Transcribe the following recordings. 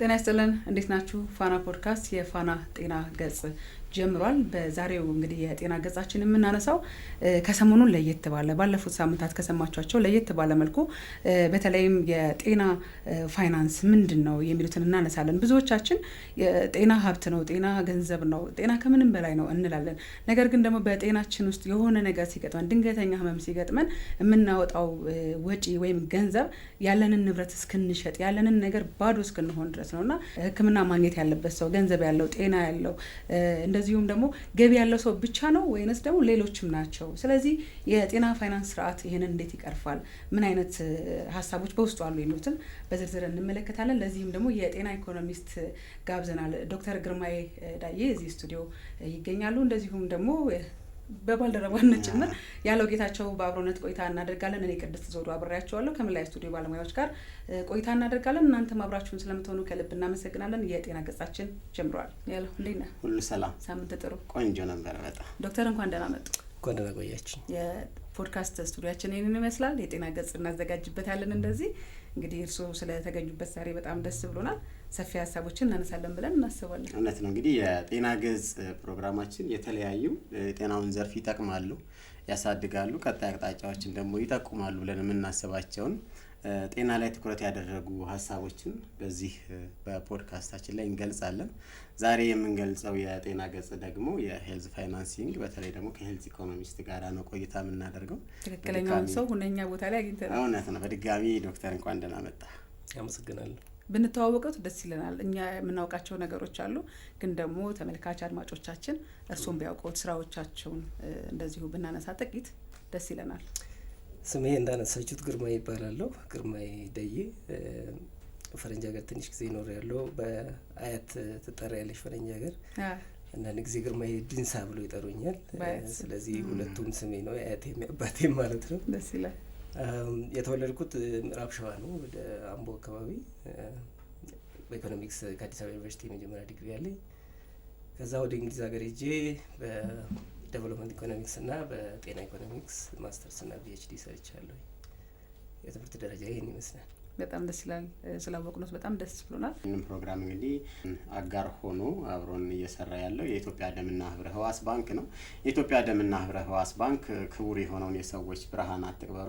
ጤና ይስጥልን እንዴት ናችሁ? ፋና ፖድካስት የፋና ጤና ገጽ ጀምሯል። በዛሬው እንግዲህ የጤና ገጻችን የምናነሳው ከሰሞኑን ለየት ባለ ባለፉት ሳምንታት ከሰማችኋቸው ለየት ባለ መልኩ በተለይም የጤና ፋይናንስ ምንድነው የሚሉትን እናነሳለን። ብዙዎቻችን ጤና ሀብት ነው፣ ጤና ገንዘብ ነው፣ ጤና ከምንም በላይ ነው እንላለን። ነገር ግን ደግሞ በጤናችን ውስጥ የሆነ ነገር ሲገጥመን፣ ድንገተኛ ህመም ሲገጥመን የምናወጣው ወጪ ወይም ገንዘብ ያለንን ንብረት እስክንሸጥ ያለንን ነገር ባዶ እስክንሆን ድረስ ነውና ሕክምና ማግኘት ያለበት ሰው ገንዘብ ያለው ጤና ያለው እንደዚሁም ደግሞ ገቢ ያለው ሰው ብቻ ነው ወይንስ ደግሞ ሌሎችም ናቸው? ስለዚህ የጤና ፋይናንስ ስርዓት ይሄንን እንዴት ይቀርፋል? ምን አይነት ሀሳቦች በውስጡ አሉ የሚሉትን በዝርዝር እንመለከታለን። ለዚህም ደግሞ የጤና ኢኮኖሚስት ጋብዘናል። ዶክተር ግርማይ ዳዬ እዚህ ስቱዲዮ ይገኛሉ። እንደዚሁም ደግሞ በባልደረባነት ጭምር ያለው ጌታቸው በአብሮነት ቆይታ እናደርጋለን። እኔ ቅድስት ዘውዱ አብሬያቸዋለሁ። ከመላይ ስቱዲዮ ባለሙያዎች ጋር ቆይታ እናደርጋለን። እናንተም አብራችሁን ስለምትሆኑ ከልብ እናመሰግናለን። የጤና ገጻችን ጀምሯል። ያለው እንዴት ነህ? ሁሉ ሰላም። ሳምንት ጥሩ ቆንጆ ነበር በጣም። ዶክተር እንኳን ደህና መጡ። እንኳን ደህና ቆያችሁ። የፖድካስት ስቱዲዮአችን ይህንን ይመስላል። የጤና ገጽ እናዘጋጅበታለን። እንደዚህ እንግዲህ እርስዎ ስለተገኙበት ዛሬ በጣም ደስ ብሎናል። ሰፊ ሀሳቦችን እናነሳለን ብለን እናስባለን። እውነት ነው። እንግዲህ የጤና ገጽ ፕሮግራማችን የተለያዩ የጤናውን ዘርፍ ይጠቅማሉ፣ ያሳድጋሉ፣ ቀጣይ አቅጣጫዎችን ደግሞ ይጠቁማሉ ብለን የምናስባቸውን ጤና ላይ ትኩረት ያደረጉ ሀሳቦችን በዚህ በፖድካስታችን ላይ እንገልጻለን። ዛሬ የምንገልጸው የጤና ገጽ ደግሞ የሄልዝ ፋይናንሲንግ በተለይ ደግሞ ከሄልዝ ኢኮኖሚስት ጋር ነው ቆይታ የምናደርገው። ትክክለኛውን ሰው ሁነኛ ቦታ ላይ አግኝተናል። እውነት ነው። በድጋሚ ዶክተር እንኳን ደህና መጣ። አመሰግናለሁ። ብንተዋወቀው ደስ ይለናል። እኛ የምናውቃቸው ነገሮች አሉ፣ ግን ደግሞ ተመልካች አድማጮቻችን እርሱም ቢያውቁት ስራዎቻቸውን እንደዚሁ ብናነሳ ጥቂት ደስ ይለናል። ስሜ እንዳነሳችሁት ግርማይ ይባላለሁ። ግርማይ ደዬ ፈረንጅ ሀገር ትንሽ ጊዜ ኖር ያለው በአያት ትጠሪያለሽ ፈረንጅ ሀገር። አንዳንድ ጊዜ ግርማይ ድንሳ ብሎ ይጠሩኛል። ስለዚህ ሁለቱም ስሜ ነው፣ አያቴም አባቴም ማለት ነው። ደስ ይላል። የተወለድኩት ምዕራብ ሸዋ ነው፣ ወደ አምቦ አካባቢ። በኢኮኖሚክስ ከአዲስ አበባ ዩኒቨርሲቲ የመጀመሪያ ዲግሪ ያለኝ። ከዛ ወደ እንግሊዝ ሀገር ሄጄ በዴቨሎፕመንት ኢኮኖሚክስ እና በጤና ኢኮኖሚክስ ማስተርስ እና ፒኤችዲ ሰርቻለሁ። የትምህርት ደረጃ ይህን ይመስላል። በጣም ደስ ይላል። ስላወቅነው በጣም ደስ ብሎናል። ይህንን ፕሮግራም እንግዲህ አጋር ሆኖ አብሮን እየሰራ ያለው የኢትዮጵያ ደምና ህብረ ህዋስ ባንክ ነው። የኢትዮጵያ ደምና ህብረ ህዋስ ባንክ ክቡር የሆነውን የሰዎች ብርሃን አትቅበሩ፣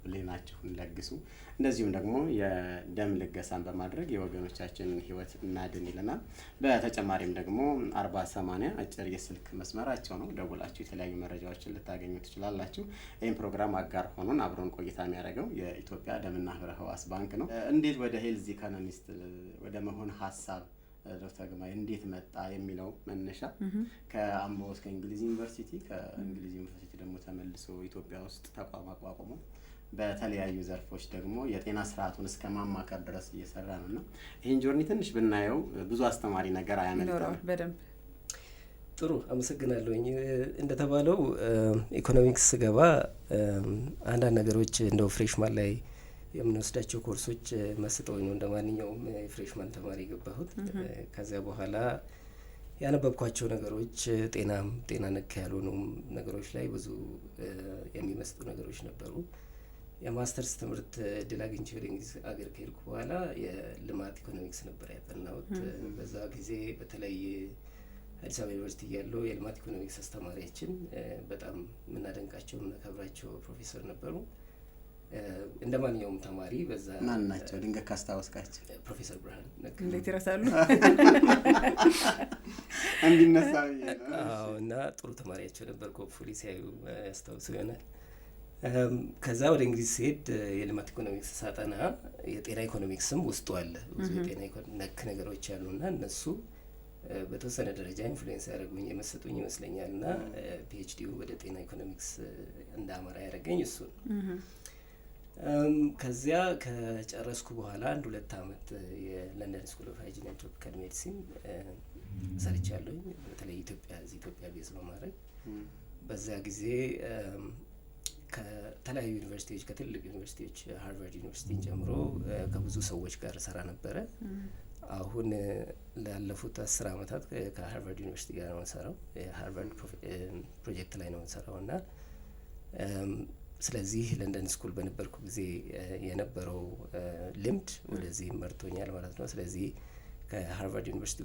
ብሌናችሁን ለግሱ፣ እንደዚሁም ደግሞ የደም ልገሳን በማድረግ የወገኖቻችንን ህይወት እናድን ይለናል። በተጨማሪም ደግሞ 40/80 አጭር የስልክ መስመራቸው ነው። ደውላችሁ የተለያዩ መረጃዎችን ልታገኙ ትችላላችሁ። ይህም ፕሮግራም አጋር ሆኖን አብሮን ቆይታ የሚያደርገው የኢትዮጵያ ደምና ህብረ ህዋስ ባንክ ነው። እንዴት ወደ ሄልዝ ኢኮኖሚስት ወደ መሆን ሀሳብ ዶክተር ግርማይ እንዴት መጣ የሚለው መነሻ ከአምቦ እስከ እንግሊዝ ዩኒቨርሲቲ፣ ከእንግሊዝ ዩኒቨርሲቲ ደግሞ ተመልሶ ኢትዮጵያ ውስጥ ተቋም አቋቁሞ በተለያዩ ዘርፎች ደግሞ የጤና ስርዓቱን እስከ ማማከር ድረስ እየሰራ ነው እና ይህን ጆርኒ ትንሽ ብናየው ብዙ አስተማሪ ነገር አያመልጠም። በደንብ ጥሩ አመሰግናለሁኝ። እንደተባለው ኢኮኖሚክስ ገባ አንዳንድ ነገሮች እንደው ፍሬሽማን ላይ የምንወስዳቸው ኮርሶች መስጠው ነው እንደ ማንኛውም ፍሬሽማን ተማሪ የገባሁት። ከዚያ በኋላ ያነበብኳቸው ነገሮች ጤና ነክ ያልሆኑ ነገሮች ላይ ብዙ የሚመስጡ ነገሮች ነበሩ። የማስተርስ ትምህርት እድል አግኝቼ ወደ እንግሊዝ አገር ከሄድኩ በኋላ የልማት ኢኮኖሚክስ ነበር ያጠናሁት። በዛ ጊዜ በተለይ አዲስ አበባ ዩኒቨርሲቲ ያለው የልማት ኢኮኖሚክስ አስተማሪያችን በጣም የምናደንቃቸው የምናከብራቸው ፕሮፌሰር ነበሩ። እንደ ማንኛውም ተማሪ በዛ ማን ናቸው? ድንገት ካስታወስካቸው? ፕሮፌሰር ብርሃን ነጋ። እንዴት ይረሳሉ? እንዲነሳ እና ጥሩ ተማሪያቸው ነበር። ኮፕፉሊ ሲያዩ ያስታውሱ ይሆናል። ከዛ ወደ እንግሊዝ ሲሄድ የልማት ኢኮኖሚክስ ሳጠና የጤና ኢኮኖሚክስም ውስጡ አለ። ብዙ የጤና ነክ ነገሮች አሉና እነሱ በተወሰነ ደረጃ ኢንፍሉዌንስ ያደረጉኝ የመሰጡኝ ይመስለኛል። እና ፒኤችዲው ወደ ጤና ኢኮኖሚክስ እንዳመራ ያደረገኝ እሱ ነው። ከዚያ ከጨረስኩ በኋላ 1-2 አመት የለንደን ስኩል ኦፍ ሃይጂን ኤንድ ትሮፒካል ሜዲሲን ሰርቻለሁ። በተለይ ኢትዮጵያ ቤዝ በማድረግ በዚያ ጊዜ ከተለያዩ ዩኒቨርሲቲዎች ከትልቅ ዩኒቨርሲቲዎች ሃርቫርድ ዩኒቨርሲቲን ጨምሮ ከብዙ ሰዎች ጋር ሰራ ነበረ። አሁን ላለፉት 10 አመታት ከሃርቫርድ ዩኒቨርሲቲ ጋር ነው የምሰራው። የሃርቫርድ ፕሮጀክት ላይ ነው የምሰራው እና ስለዚህ ለንደን ስኩል በነበርኩ ጊዜ የነበረው ልምድ ወደዚህ መርቶኛል ማለት ነው። ስለዚህ ከሃርቫርድ ዩኒቨርሲቲ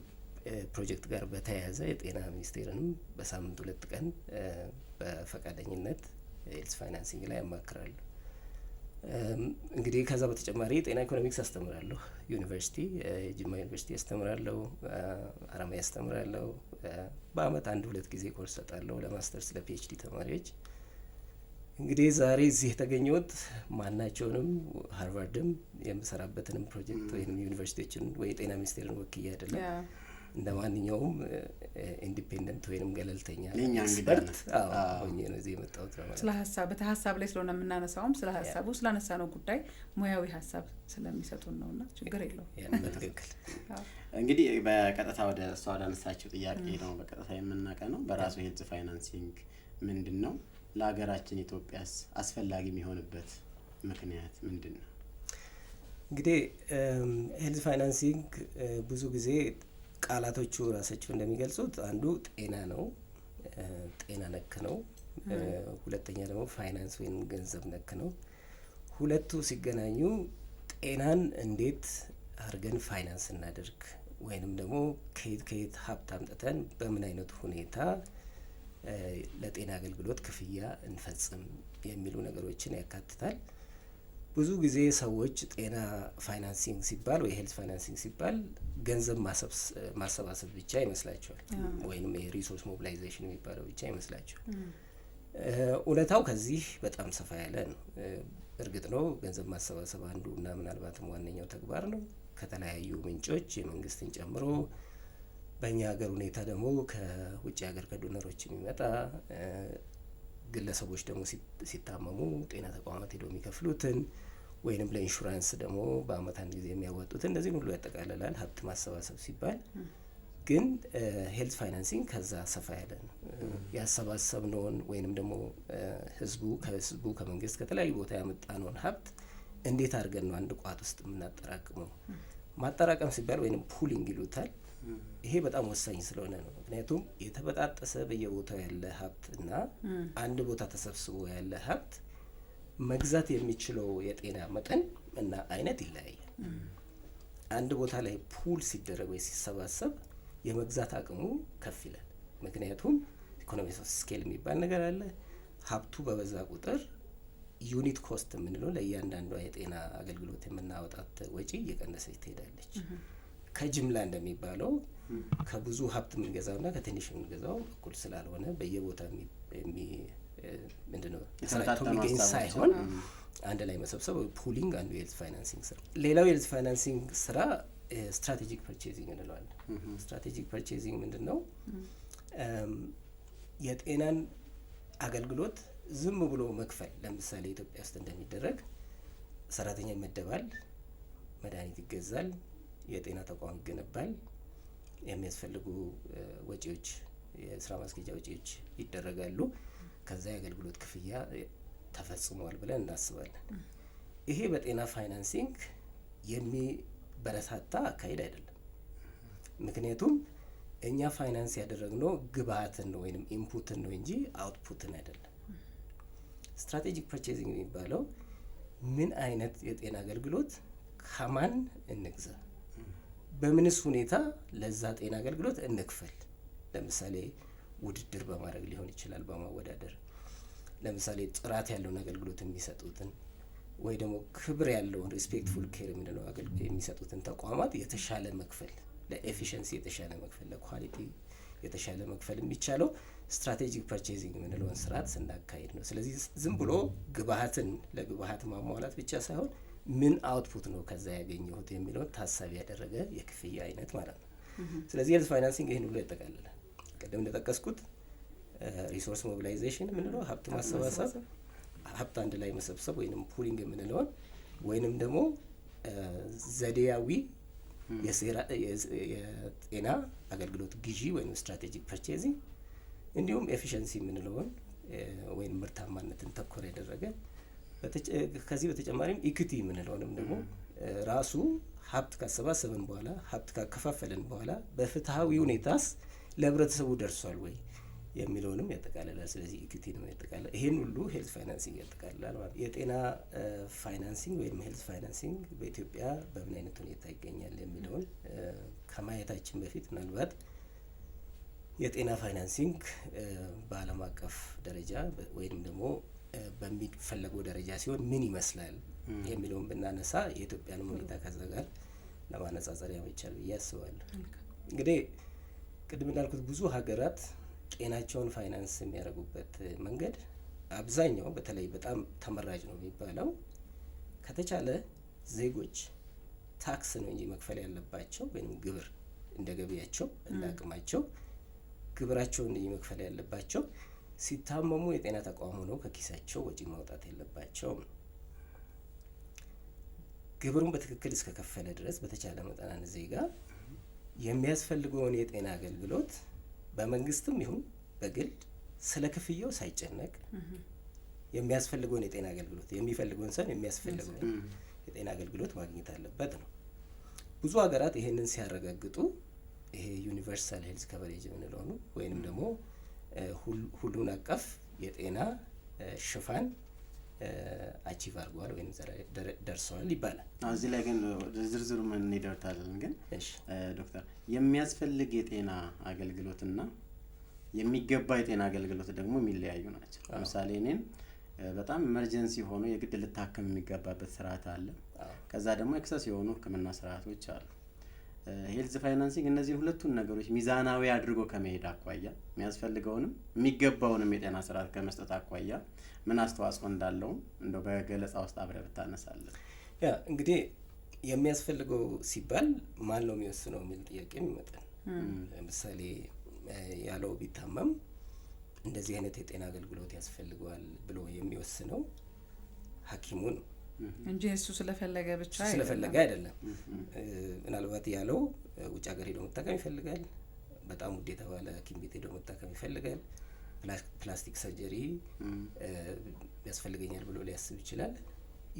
ፕሮጀክት ጋር በተያያዘ የጤና ሚኒስቴርንም በሳምንት 2 ቀን በፈቃደኝነት ሄልዝ ፋይናንሲንግ ላይ ያማክራሉ። እንግዲህ ከዛ በተጨማሪ ጤና ኢኮኖሚክስ አስተምራለሁ። ዩኒቨርሲቲ ጅማ ዩኒቨርሲቲ አስተምራለሁ፣ አራማያ አስተምራለሁ። በአመት 1-2 ጊዜ ኮርስ ሰጣለሁ ለማስተርስ ለፒኤችዲ ተማሪዎች። እንግዲህ ዛሬ እዚህ የተገኘሁት ማናቸውንም ሃርቫርድም የምሰራበትንም ፕሮጀክት ወይም ዩኒቨርሲቲዎችን ወይ ጤና ሚኒስቴርን ወክዬ አይደለም። እንደ ማንኛውም ኢንዲፔንደንት ወይንም ገለልተኛ ኤክስፐርት ሆኜ ነው እዚህ የመጣሁት ማለት ነው። ስለ ሀሳብ ላይ ስለሆነ የምናነሳውም ስለ ሀሳቡ ስላነሳ ነው ጉዳይ ሙያዊ ሀሳብ ስለሚሰጡን ነውና ችግር የለውም። ያን በትክክል እንግዲህ በቀጥታ ወደ እሷ ወዳነሳችው ጥያቄ ነው በቀጥታ የምናቀነው። በራሱ ሄልዝ ፋይናንሲንግ ምንድን ነው? ለሀገራችን ኢትዮጵያስ አስፈላጊ የሚሆንበት ምክንያት ምንድን ነው? እንግዲህ ሄልዝ ፋይናንሲንግ ብዙ ጊዜ ቃላቶቹ ራሳቸው እንደሚገልጹት አንዱ ጤና ነው፣ ጤና ነክ ነው። ሁለተኛ ደግሞ ፋይናንስ ወይም ገንዘብ ነክ ነው። ሁለቱ ሲገናኙ ጤናን እንዴት አድርገን ፋይናንስ እናደርግ ወይንም ደግሞ ከየት ሀብት አምጥተን በምን አይነት ሁኔታ ለጤና አገልግሎት ክፍያ እንፈጽም የሚሉ ነገሮችን ያካትታል። ብዙ ጊዜ ሰዎች ጤና ፋይናንሲንግ ሲባል ወይ ሄልዝ ፋይናንሲንግ ሲባል ገንዘብ ማሰባሰብ ብቻ ይመስላቸዋል፣ ወይንም የሪሶርስ ሞቢላይዜሽን የሚባለው ብቻ ይመስላቸዋል። እውነታው ከዚህ በጣም ሰፋ ያለ ነው። እርግጥ ነው ገንዘብ ማሰባሰብ አንዱ እና ምናልባትም ዋነኛው ተግባር ነው። ከተለያዩ ምንጮች የመንግስትን ጨምሮ በእኛ ሀገር ሁኔታ ደግሞ ከውጭ ሀገር ከዶነሮች የሚመጣ ግለሰቦች ደግሞ ሲታመሙ ጤና ተቋማት ሄደው የሚከፍሉትን ወይንም ለኢንሹራንስ ደግሞ በአመት 1 ጊዜ የሚያወጡትን እንደዚህ ሁሉ ያጠቃልላል ሀብት ማሰባሰብ ሲባል። ግን ሄልዝ ፋይናንሲንግ ከዛ ሰፋ ያለ ነው። ያሰባሰብነውን ወይንም ደግሞ ከህዝቡ ከመንግስት ከተለያዩ ቦታ ያመጣነውን ሀብት እንዴት አድርገን ነው አንድ ቋት ውስጥ የምናጠራቅመው? ማጠራቀም ሲባል ወይንም ፑሊንግ ይሉታል። ይሄ በጣም ወሳኝ ስለሆነ ነው። ምክንያቱም የተበጣጠሰ በየቦታው ያለ ሀብት እና አንድ ቦታ ተሰብስቦ ያለ ሀብት መግዛት የሚችለው የጤና መጠን እና አይነት ይለያያል። አንድ ቦታ ላይ ፑል ሲደረግ ወይ ሲሰባሰብ የመግዛት አቅሙ ከፍ ይላል። ምክንያቱም ኢኮኖሚክስ ኦፍ ስኬል የሚባል ነገር አለ። ሀብቱ በበዛ ቁጥር ዩኒት ኮስት የምንለው ለእያንዳንዷ የጤና አገልግሎት የምናወጣት ወጪ እየቀነሰች ትሄዳለች። ከጅምላ እንደሚባለው ከብዙ ሀብት የምንገዛውና ከትንሽ የምንገዛው እኩል ስላልሆነ በየቦታ ምንድነው ተሰራጭቶ የሚገኝ ሳይሆን አንድ ላይ መሰብሰብ ፑሊንግ አንዱ የሄልዝ ፋይናንሲንግ ስራ። ሌላው የሄልዝ ፋይናንሲንግ ስራ ስትራቴጂክ ፐርቼዚንግ እንለዋለን። ስትራቴጂክ ፐርቼዚንግ ምንድን ነው? የጤናን አገልግሎት ዝም ብሎ መክፈል። ለምሳሌ ኢትዮጵያ ውስጥ እንደሚደረግ ሰራተኛ ይመደባል፣ መድኃኒት ይገዛል፣ የጤና ተቋም ይገነባል፣ የሚያስፈልጉ ወጪዎች የስራ ማስኬጃ ወጪዎች ይደረጋሉ። ከዛ የአገልግሎት ክፍያ ተፈጽሟል ብለን እናስባለን። ይሄ በጤና ፋይናንሲንግ የሚበረታታ አካሄድ አይደለም። ምክንያቱም እኛ ፋይናንስ ያደረግነው ግብአትን ነው ወይም ኢንፑትን ነው እንጂ አውትፑትን አይደለም። ስትራቴጂክ ፐርቼዚንግ የሚባለው ምን አይነት የጤና አገልግሎት ከማን እንግዛ፣ በምንስ ሁኔታ ለዛ ጤና አገልግሎት እንክፈል። ለምሳሌ ውድድር በማድረግ ሊሆን ይችላል፣ በማወዳደር ለምሳሌ ጥራት ያለውን አገልግሎት የሚሰጡትን ወይ ደግሞ ክብር ያለውን ሪስፔክትፉል ኬር የምንለው አገልግሎት የሚሰጡትን ተቋማት የተሻለ መክፈል፣ ለኤፊሽንሲ የተሻለ መክፈል፣ ለኳሊቲ የተሻለ መክፈል የሚቻለው ስትራቴጂክ ፐርቼዚንግ የምንለውን ስርዓት ስናካሄድ ነው። ስለዚህ ዝም ብሎ ግብአትን ለግብአት ማሟላት ብቻ ሳይሆን ምን አውትፑት ነው ከዛ ያገኘሁት የሚለውን ታሳቢ ያደረገ የክፍያ አይነት ማለት ነው። ስለዚህ ሄልዝ ፋይናንሲንግ ይህን ሁሉ ያጠቃልላል። ቀደም እንደጠቀስኩት ሪሶርስ ሞቢላይዜሽን የምንለው ሀብት ማሰባሰብ፣ ሀብት አንድ ላይ መሰብሰብ ወይንም ፑሊንግ የምንለውን ወይንም ደግሞ ዘዴያዊ የጤና አገልግሎት ግዢ ወይም ስትራቴጂክ ፐርቼዚንግ፣ እንዲሁም ኤፊሽንሲ የምንለውን ወይም ምርታማነትን ተኮር ያደረገ፣ ከዚህ በተጨማሪም ኢኩቲ የምንለውንም ደግሞ ራሱ ሀብት ካሰባሰብን በኋላ ሀብት ካከፋፈልን በኋላ በፍትሐዊ ሁኔታስ ለህብረተሰቡ ደርሷል ወይ የሚለውንም ያጠቃልላል። ስለዚህ ኢኩዊቲንም ያጠቃልላል። ይሄን ሁሉ ሄልዝ ፋይናንሲንግ ያጠቃልላል ማለት ነው። የጤና ፋይናንሲንግ ወይም ሄልዝ ፋይናንሲንግ በኢትዮጵያ በምን አይነት ሁኔታ ይገኛል የሚለውን ከማየታችን በፊት ምናልባት የጤና ፋይናንሲንግ በዓለም አቀፍ ደረጃ ወይም ደግሞ በሚፈለገው ደረጃ ሲሆን ምን ይመስላል የሚለውን ብናነሳ የኢትዮጵያንም ሁኔታ ከዛ ጋር ለማነጻጸር ያመቻል ብዬ አስባለሁ። እንግዲህ ቅድም እንዳልኩት ብዙ ሀገራት ጤናቸውን ፋይናንስ የሚያደርጉበት መንገድ አብዛኛው በተለይ በጣም ተመራጭ ነው የሚባለው ከተቻለ ዜጎች ታክስ ነው እንጂ መክፈል ያለባቸው ወይም ግብር እንደ ገቢያቸው እንደ አቅማቸው ግብራቸውን እንጂ መክፈል ያለባቸው፣ ሲታመሙ የጤና ተቋም ሆነው ከኪሳቸው ወጪ ማውጣት የለባቸውም። ግብሩን በትክክል እስከከፈለ ድረስ በተቻለ መጠን አንድ ዜጋ የሚያስፈልገውን የጤና አገልግሎት በመንግስትም ይሁን በግል ስለ ክፍያው ሳይጨነቅ የሚያስፈልገውን የጤና አገልግሎት የሚፈልገውን ሰው የሚያስፈልገውን የጤና አገልግሎት ማግኘት አለበት ነው። ብዙ ሀገራት ይሄንን ሲያረጋግጡ ይሄ ዩኒቨርሳል ሄልዝ ከቨሬጅ የምንለው ነው ወይንም ደግሞ ሁሉን አቀፍ የጤና ሽፋን አቺቭ አድርገዋል ወይም ደርሰዋል ይባላል። እዚህ ላይ ግን ዝርዝሩ ምን እንሄዳለን። ግን ዶክተር የሚያስፈልግ የጤና አገልግሎትና የሚገባ የጤና አገልግሎት ደግሞ የሚለያዩ ናቸው። ለምሳሌ እኔም በጣም ኢመርጀንሲ ሆኖ የግድ ልታከም የሚገባበት ስርዓት አለ። ከዛ ደግሞ ኤክሰስ የሆኑ ሕክምና ስርዓቶች አሉ። ሄልዝ ፋይናንሲንግ እነዚህን ሁለቱን ነገሮች ሚዛናዊ አድርጎ ከመሄድ አኳያ የሚያስፈልገውንም የሚገባውንም የጤና ስርዓት ከመስጠት አኳያ ምን አስተዋጽኦ እንዳለው እንደው በገለጻ ውስጥ አብረህ ብታነሳለን። ያ እንግዲህ የሚያስፈልገው ሲባል ማን ነው የሚወስነው የሚል ጥያቄ ይመጣል። ለምሳሌ ያለው ቢታመም እንደዚህ አይነት የጤና አገልግሎት ያስፈልገዋል ብሎ የሚወስነው ሐኪሙ ነው እንጂ እሱ ስለፈለገ ብቻ ስለፈለገ አይደለም። ምናልባት ያለው ውጭ ሀገር ሄዶ መታከም ይፈልጋል፣ በጣም ውድ የተባለ ሐኪም ቤት ሄዶ መታከም ይፈልጋል፣ ፕላስቲክ ሰርጀሪ ያስፈልገኛል ብሎ ሊያስብ ይችላል።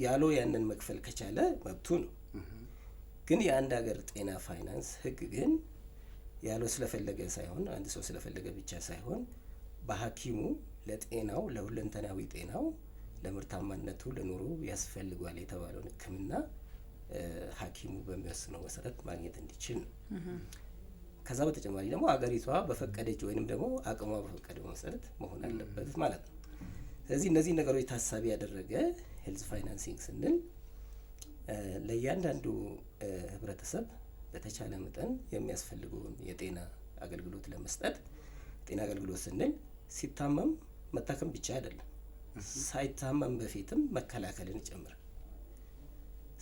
ያለው ያንን መክፈል ከቻለ መብቱ ነው። ግን የአንድ ሀገር ጤና ፋይናንስ ህግ ግን ያለው ስለፈለገ ሳይሆን አንድ ሰው ስለፈለገ ብቻ ሳይሆን በሐኪሙ ለጤናው ለሁለንተናዊ ጤናው ለምርታማነቱ ለኑሮ ያስፈልጓል የተባለውን ሕክምና ሐኪሙ በሚወስነው መሰረት ማግኘት እንዲችል ነው። ከዛ በተጨማሪ ደግሞ አገሪቷ በፈቀደች ወይንም ደግሞ አቅሟ በፈቀደው መሰረት መሆን አለበት ማለት ነው። ስለዚህ እነዚህ ነገሮች ታሳቢ ያደረገ ሄልዝ ፋይናንሲንግ ስንል ለእያንዳንዱ ህብረተሰብ በተቻለ መጠን የሚያስፈልገውን የጤና አገልግሎት ለመስጠት ጤና አገልግሎት ስንል ሲታመም መታከም ብቻ አይደለም፣ ሳይታመም በፊትም መከላከልን ይጨምራል።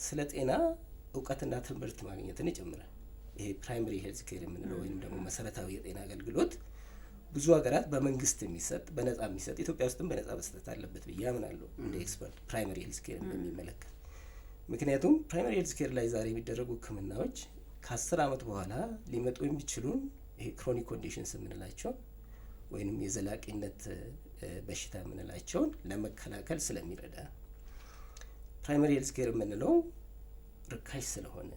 ስለ ጤና እውቀትና ትምህርት ማግኘትን ይጨምራል። ይሄ ፕራይመሪ ሄልዝ ኬር የምንለው ወይም ደግሞ መሰረታዊ የጤና አገልግሎት ብዙ ሀገራት በመንግስት የሚሰጥ በነጻ የሚሰጥ ኢትዮጵያ ውስጥም በነጻ መስጠት አለበት ብዬ አምናለሁ እንደ ኤክስፐርት ፕራይመሪ ሄልዝ ኬር እንደሚመለከት። ምክንያቱም ፕራይመሪ ሄልዝ ኬር ላይ ዛሬ የሚደረጉ ህክምናዎች ከ10 ዓመት በኋላ ሊመጡ የሚችሉን ይሄ ክሮኒክ ኮንዲሽንስ የምንላቸው ወይንም የዘላቂነት በሽታ የምንላቸውን ለመከላከል ስለሚረዳ ፕራይመሪ ሄልዝ ኬር የምንለው ርካሽ ስለሆነ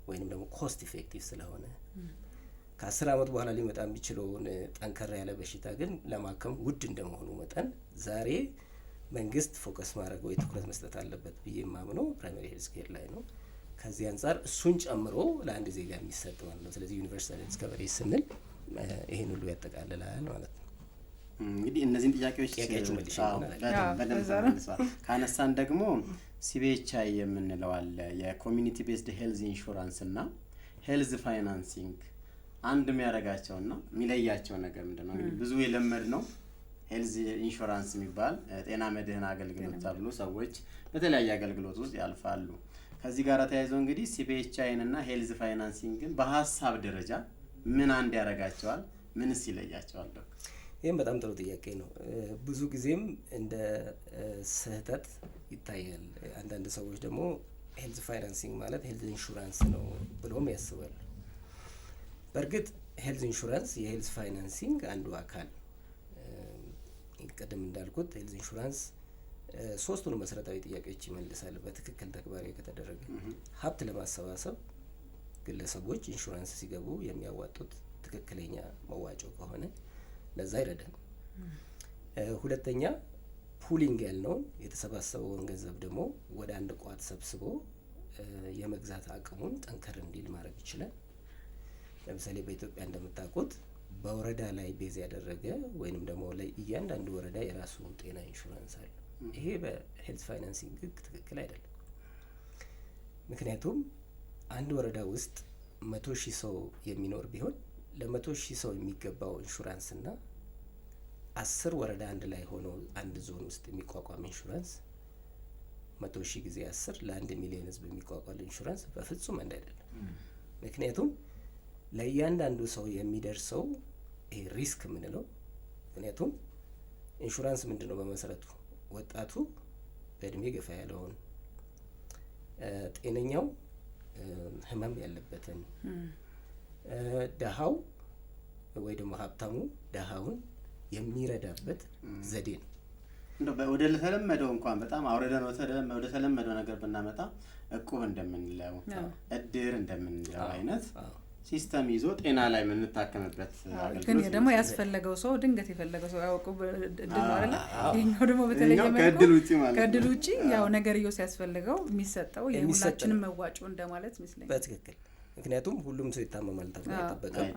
ወይንም ደግሞ ኮስት ኢፌክቲቭ ስለሆነ ከ10 ዓመት በኋላ ሊመጣ የሚችለውን ጠንከራ ያለ በሽታ ግን ለማከም ውድ እንደመሆኑ መጠን ዛሬ መንግስት ፎከስ ማድረግ ወይ ትኩረት መስጠት አለበት ብዬ የማምነው ፕራይመሪ ሄልዝ ኬር ላይ ነው። ከዚህ አንጻር እሱን ጨምሮ ለአንድ ዜጋ የሚሰጥ ማለት ነው። ስለዚህ ዩኒቨርሳል ሄልዝ ከቨሬጅ ስንል ይሄን ሁሉ ያጠቃልላል ማለት ነው። እንግዲህ እነዚህን ጥያቄዎች ካነሳን ደግሞ ሲቢኤችአይ የምንለው አለ። የኮሚኒቲ ቤዝድ ሄልዝ ኢንሹራንስ እና ሄልዝ ፋይናንሲንግ አንድ የሚያደርጋቸውና የሚለያቸው ነገር ምንድን ነው? እንግዲህ ብዙ የለመድ ነው ሄልዝ ኢንሹራንስ የሚባል ጤና መድህን አገልግሎት ተብሎ ሰዎች በተለያየ አገልግሎት ውስጥ ያልፋሉ። ከዚህ ጋር ተያይዞ እንግዲህ ሲቢኤችአይን እና ሄልዝ ፋይናንሲንግን በሀሳብ ደረጃ ምን አንድ ያደርጋቸዋል? ምንስ ይለያቸዋል? ይህም በጣም ጥሩ ጥያቄ ነው። ብዙ ጊዜም እንደ ስህተት ይታያል። አንዳንድ ሰዎች ደግሞ ሄልዝ ፋይናንሲንግ ማለት ሄልዝ ኢንሹራንስ ነው ብሎም ያስባሉ። በእርግጥ ሄልዝ ኢንሹራንስ የሄልዝ ፋይናንሲንግ አንዱ አካል። ቅድም እንዳልኩት ሄልዝ ኢንሹራንስ ሶስቱን መሰረታዊ ጥያቄዎች ይመልሳል በትክክል ተግባራዊ ከተደረገ። ሀብት ለማሰባሰብ ግለሰቦች ኢንሹራንስ ሲገቡ የሚያዋጡት ትክክለኛ መዋጮ ከሆነ፣ ለዛ ይረዳል። ሁለተኛ ፑሊንግ ያልነውን የተሰባሰበውን ገንዘብ ደግሞ ወደ አንድ ቋት ሰብስቦ የመግዛት አቅሙን ጠንከር እንዲል ማድረግ ይችላል። ለምሳሌ በኢትዮጵያ እንደምታውቁት በወረዳ ላይ ቤዝ ያደረገ ወይንም ደግሞ ለእያንዳንዱ ወረዳ የራሱ ጤና ኢንሹራንስ አለ። ይሄ በሄልት ፋይናንሲንግ ህግ ትክክል አይደለም። ምክንያቱም አንድ ወረዳ ውስጥ 100,000 ሰው የሚኖር ቢሆን ለ100,000 ሰው የሚገባው ኢንሹራንስ እና 10 ወረዳ አንድ ላይ ሆኖ አንድ ዞን ውስጥ የሚቋቋም ኢንሹራንስ 100,000 ጊዜ 10 ለ1 ሚሊዮን ህዝብ የሚቋቋም ኢንሹራንስ በፍጹም አንድ አይደለም። ምክንያቱም ለእያንዳንዱ ሰው የሚደርሰው ይሄ ሪስክ የምንለው ምክንያቱም ኢንሹራንስ ምንድነው በመሰረቱ ወጣቱ በእድሜ ገፋ ያለውን ጤነኛው ህመም ያለበትን ደሃው ወይ ደግሞ ሀብታሙ ደሃውን የሚረዳበት ዘዴ ነው። እንደው ወደ ተለመደው እንኳን በጣም አውረደን ወደ ተለመደው ነገር ብናመጣ እቁብ እንደምንለው እድር እንደምንለው አይነት ሲስተም ይዞ ጤና ላይ የምንታከምበት አገልግሎት ግን ደግሞ ያስፈለገው ሰው ድንገት የፈለገው ሰው ያው እቁብ እድል ነው አይደል? ይሄኛው ደግሞ በተለየ መልኩ ከእድል ውጪ ማለት ከእድል ውጪ ያው ነገርየው ሲያስፈልገው የሚሰጠው የሁላችንም መዋጮ እንደማለት ይመስለኛል። በትክክል ምክንያቱም ሁሉም ሰው ይታመማል ተብሎ አይጠበቅም።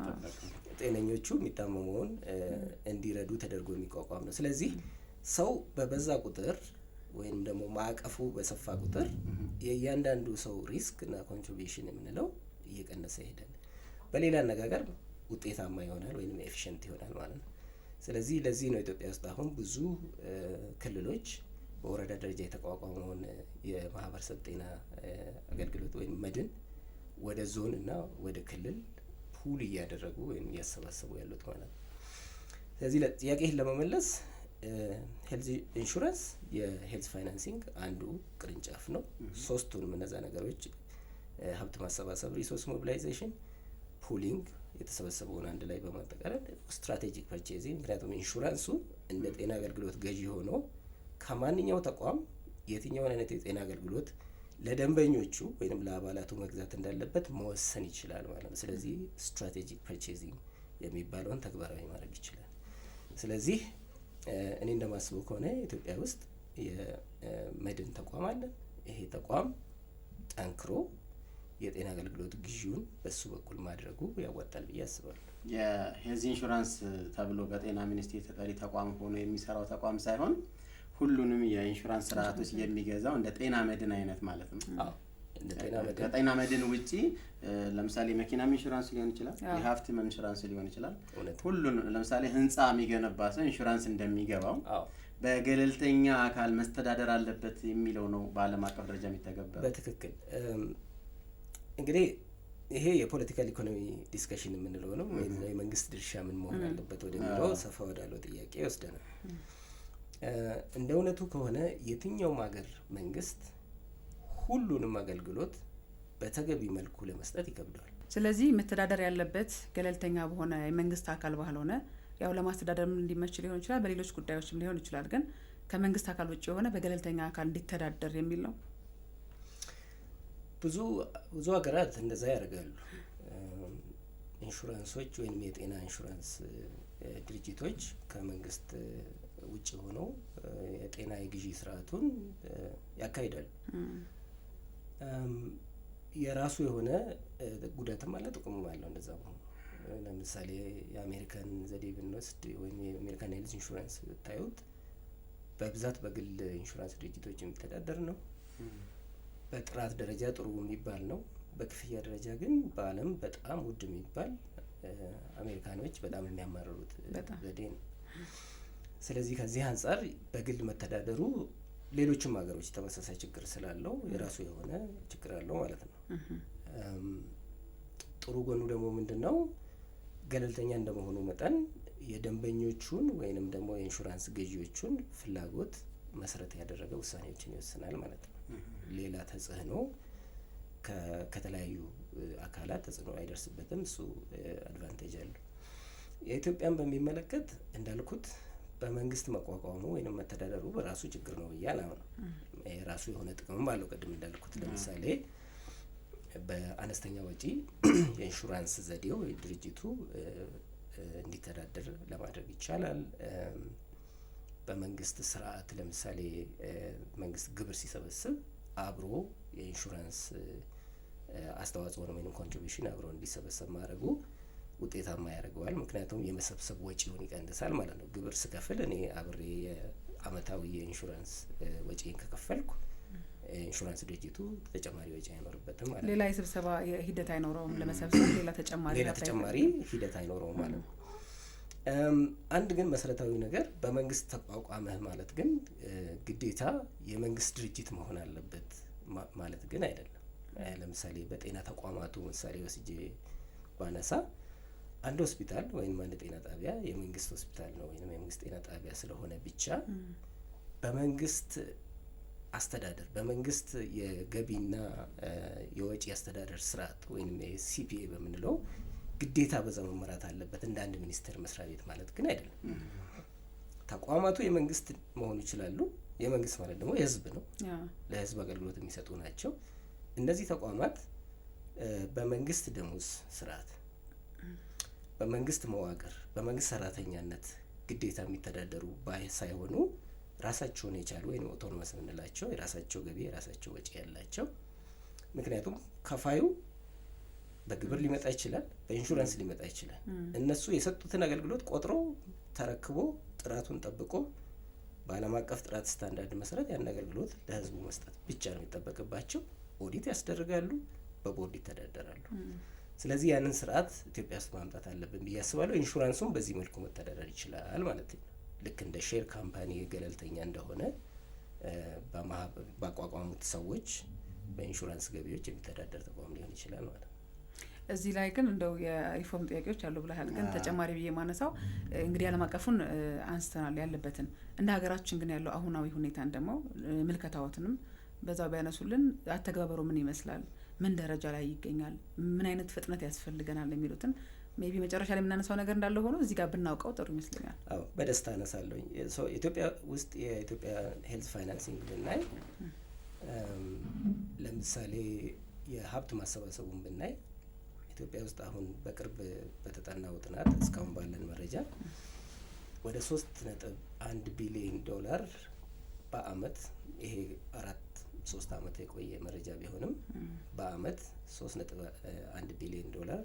ጤነኞቹ የሚታመመውን እንዲረዱ ተደርጎ የሚቋቋም ነው። ስለዚህ ሰው በበዛ ቁጥር ወይም ደግሞ ማዕቀፉ በሰፋ ቁጥር የእያንዳንዱ ሰው ሪስክ እና ኮንትሪቢዩሽን የምንለው እየቀነሰ ይሄዳል። በሌላ አነጋገር ውጤታማ ይሆናል ወይም ኤፊሽንት ይሆናል ማለት ነው። ስለዚህ ለዚህ ነው ኢትዮጵያ ውስጥ አሁን ብዙ ክልሎች በወረዳ ደረጃ የተቋቋመውን የማህበረሰብ ጤና አገልግሎት ወይም መድን ወደ ዞን እና ወደ ክልል ፑል እያደረጉ ወይም እያሰባሰቡ ያሉት ማለት ነው። ስለዚህ ጥያቄህን ለመመለስ ሄልዝ ኢንሹራንስ የሄልዝ ፋይናንሲንግ አንዱ ቅርንጫፍ ነው። ሶስቱንም እነዛ ነገሮች ሀብት ማሰባሰብ፣ ሪሶርስ ሞቢላይዜሽን፣ ፑሊንግ የተሰበሰበውን አንድ ላይ በማጠቃለል ስትራቴጂክ ፐርቼዚንግ። ምክንያቱም ኢንሹራንሱ እንደ ጤና አገልግሎት ገዢ ሆኖ ከማንኛው ተቋም የትኛውን አይነት የጤና አገልግሎት ለደንበኞቹ ወይም ለአባላቱ መግዛት እንዳለበት መወሰን ይችላል ማለት ነው። ስለዚህ ስትራቴጂክ ፐርቼዚንግ የሚባለውን ተግባራዊ ማድረግ ይችላል። ስለዚህ እኔ እንደማስበው ከሆነ ኢትዮጵያ ውስጥ የመድን ተቋም አለ። ይሄ ተቋም ጠንክሮ የጤና አገልግሎት ግዢውን በሱ በኩል ማድረጉ ያዋጣል ብዬ አስባለሁ። የሄልዝ ኢንሹራንስ ተብሎ በጤና ሚኒስቴር ተጠሪ ተቋም ሆኖ የሚሰራው ተቋም ሳይሆን ሁሉንም የኢንሹራንስ ስርዓቶች የሚገዛው እንደ ጤና መድን አይነት ማለት ነው። አዎ እንደ ጤና መድን ከጤና መድን ውጪ ለምሳሌ መኪና ኢንሹራንስ ሊሆን ይችላል፣ የሀብት ኢንሹራንስ ሊሆን ይችላል። ሁሉን ለምሳሌ ህንጻ የሚገነባ ሰው ኢንሹራንስ እንደሚገባው በገለልተኛ አካል መስተዳደር አለበት የሚለው ነው በዓለም አቀፍ ደረጃ የሚተገበረው። በትክክል እንግዲህ ይሄ የፖለቲካል ኢኮኖሚ ዲስከሽን የምንለው ነው ወይም የመንግስት ድርሻ ምን መሆን አለበት ወደሚለው ሰፋ ወዳለው ጥያቄ ይወስደናል። እንደ እውነቱ ከሆነ የትኛውም ሀገር መንግስት ሁሉንም አገልግሎት በተገቢ መልኩ ለመስጠት ይከብደዋል። ስለዚህ መተዳደር ያለበት ገለልተኛ በሆነ የመንግስት አካል ባልሆነ ያው ለማስተዳደር እንዲመች ሊሆን ይችላል፣ በሌሎች ጉዳዮችም ሊሆን ይችላል። ግን ከመንግስት አካል ውጭ የሆነ በገለልተኛ አካል እንዲተዳደር የሚል ነው። ብዙ ሀገራት እንደዛ ያደርጋሉ። ኢንሹራንሶች ወይም የጤና ኢንሹራንስ ድርጅቶች ከመንግስት ውጭ ሆነው የጤና የግዢ ስርዓቱን ያካሂዳሉ። የራሱ የሆነ ጉዳትም አለ፣ ጥቅምም አለው። እንደዛ ነው። ለምሳሌ የአሜሪካን ዘዴ ብንወስድ ወይም የአሜሪካን ሄልዝ ኢንሹራንስ ብታዩት በብዛት በግል ኢንሹራንስ ድርጅቶች የሚተዳደር ነው። በጥራት ደረጃ ጥሩ የሚባል ነው። በክፍያ ደረጃ ግን በዓለም በጣም ውድ የሚባል አሜሪካኖች በጣም የሚያማርሩት ዘዴ ነው። ስለዚህ ከዚህ አንጻር በግል መተዳደሩ ሌሎችም ሀገሮች ተመሳሳይ ችግር ስላለው የራሱ የሆነ ችግር አለው ማለት ነው። ጥሩ ጎኑ ደግሞ ምንድነው? ገለልተኛ እንደመሆኑ መጠን የደንበኞቹን ወይንም ደግሞ የኢንሹራንስ ገዢዎቹን ፍላጎት መሰረት ያደረገ ውሳኔዎችን ይወስናል ማለት ነው። ሌላ ተጽዕኖ ከተለያዩ አካላት ተጽዕኖ አይደርስበትም። እሱ አድቫንቴጅ አለው። የኢትዮጵያን በሚመለከት እንዳልኩት በመንግስት መቋቋሙ ወይንም መተዳደሩ በራሱ ችግር ነው ብዬ አላምነው። የራሱ የሆነ ጥቅምም አለው። ቅድም እንዳልኩት ለምሳሌ በአነስተኛ ወጪ የኢንሹራንስ ዘዴው ድርጅቱ እንዲተዳደር እንዲተዳደር ለማድረግ ይቻላል። በመንግስት ስርዓት ለምሳሌ መንግስት ግብር ሲሰበስብ አብሮ የኢንሹራንስ አስተዋጽኦ ነው ወይም ኮንትሪቢሽን አብሮ እንዲሰበሰብ ማድረጉ ውጤታማ ያደርገዋል። ምክንያቱም የመሰብሰብ ወጪውን ይቀንሳል ማለት ነው። ግብር ስከፍል እኔ አብሬ የአመታዊ የኢንሹራንስ ወጪን ከከፈልኩ ኢንሹራንስ ድርጅቱ ተጨማሪ ወጪ አይኖርበትም ማለት ነው። ሌላ የስብሰባ ሂደት አይኖረውም። ለመሰብሰብ ሌላ ተጨማሪ ሂደት አይኖረውም ማለት ነው። አንድ ግን መሰረታዊ ነገር በመንግስት ተቋቋመህ ማለት ግን ግዴታ የመንግስት ድርጅት መሆን አለበት ማለት ግን አይደለም። ለምሳሌ በጤና ተቋማቱ ምሳሌ ወስጄ ባነሳ አንድ ሆስፒታል ወይም አንድ ጤና ጣቢያ የመንግስት ሆስፒታል ነው ወይም የመንግስት ጤና ጣቢያ ስለሆነ ብቻ በመንግስት አስተዳደር በመንግስት የገቢና የወጪ አስተዳደር ስርዓት ወይም ሲፒኤ በምንለው ግዴታ በዛ መመራት አለበት እንደ አንድ ሚኒስቴር መስሪያ ቤት ማለት ግን አይደለም። ተቋማቱ የመንግስት መሆኑ ይችላሉ። የመንግስት ማለት ደግሞ የህዝብ ነው፣ ለህዝብ አገልግሎት የሚሰጡ ናቸው። እነዚህ ተቋማት በመንግስት ደሞዝ ስርዓት፣ በመንግስት መዋቅር፣ በመንግስት ሰራተኛነት ግዴታ የሚተዳደሩ ሳይሆኑ ራሳቸውን የቻሉ ወይም ኦቶኖመስ የምንላቸው የራሳቸው ገቢ የራሳቸው ወጪ ያላቸው። ምክንያቱም ከፋዩ በግብር ሊመጣ ይችላል፣ በኢንሹራንስ ሊመጣ ይችላል። እነሱ የሰጡትን አገልግሎት ቆጥሮ ተረክቦ ጥራቱን ጠብቆ በዓለም አቀፍ ጥራት ስታንዳርድ መሰረት ያን አገልግሎት ለህዝቡ መስጠት ብቻ ነው የሚጠበቅባቸው። ኦዲት ያስደርጋሉ፣ በቦርድ ይተዳደራሉ። ስለዚህ ያንን ስርዓት ኢትዮጵያ ውስጥ ማምጣት አለብን ብዬ አስባለሁ። ኢንሹራንሱም በዚህ መልኩ መተዳደር ይችላል ማለት ነው። ልክ እንደ ሼር ካምፓኒ ገለልተኛ እንደሆነ ባቋቋሙት ሰዎች በኢንሹራንስ ገቢዎች የሚተዳደር ተቋም ሊሆን ይችላል ማለት ነው። እዚህ ላይ ግን እንደው የሪፎርም ጥያቄዎች አሉ ብለሃል። ግን ተጨማሪ ብዬ ማነሳው እንግዲህ ዓለም አቀፉን አንስተናል ያለበትን፣ እንደ ሀገራችን ግን ያለው አሁናዊ ሁኔታን ደግሞ ምልከታዎትንም በዛው ቢያነሱልን። አተገባበሩ ምን ይመስላል? ምን ደረጃ ላይ ይገኛል? ምን አይነት ፍጥነት ያስፈልገናል? የሚሉትን ሜቢ መጨረሻ ላይ የምናነሳው ነገር እንዳለ ሆኖ እዚህ ጋር ብናውቀው ጥሩ ይመስለኛል። አዎ በደስታ አነሳለሁኝ። ኢትዮጵያ ውስጥ የኢትዮጵያ ሄልዝ ፋይናንሲንግ ብናይ ለምሳሌ የሀብት ማሰባሰቡን ብናይ ኢትዮጵያ ውስጥ አሁን በቅርብ በተጠናው ጥናት እስካሁን ባለን መረጃ ወደ 3.1 ቢሊዮን ዶላር በአመት ይሄ 3 አመት የቆየ መረጃ ቢሆንም በአመት 3.1 ቢሊዮን ዶላር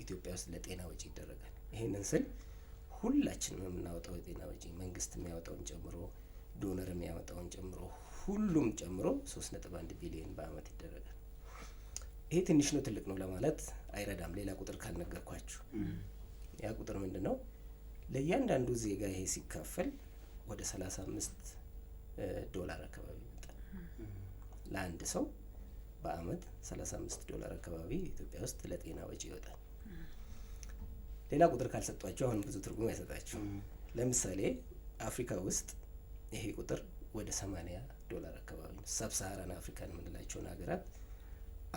ኢትዮጵያ ውስጥ ለጤና ወጪ ይደረጋል። ይሄንን ስል ሁላችንም የምናወጣው የጤና ወጪ መንግስት የሚያወጣውን ጨምሮ ዶነር የሚያወጣውን ጨምሮ ሁሉም ጨምሮ 3.1 ቢሊዮን በአመት ይደረጋል። ይሄ ትንሽ ነው ትልቅ ነው ለማለት አይረዳም፣ ሌላ ቁጥር ካልነገርኳችሁ። ያ ቁጥር ምንድነው? ለእያንዳንዱ ዜጋ ይሄ ሲካፈል ወደ 35 ዶላር አካባቢ ይመጣል። ለአንድ ሰው በአመት 35 ዶላር አካባቢ ኢትዮጵያ ውስጥ ለጤና ወጪ ይወጣል። ሌላ ቁጥር ካልሰጧቸው አሁን ብዙ ትርጉም አይሰጣችሁ። ለምሳሌ አፍሪካ ውስጥ ይሄ ቁጥር ወደ 80 ዶላር አካባቢ ነው። ሰብሳሃራን አፍሪካን የምንላቸውን ሀገራት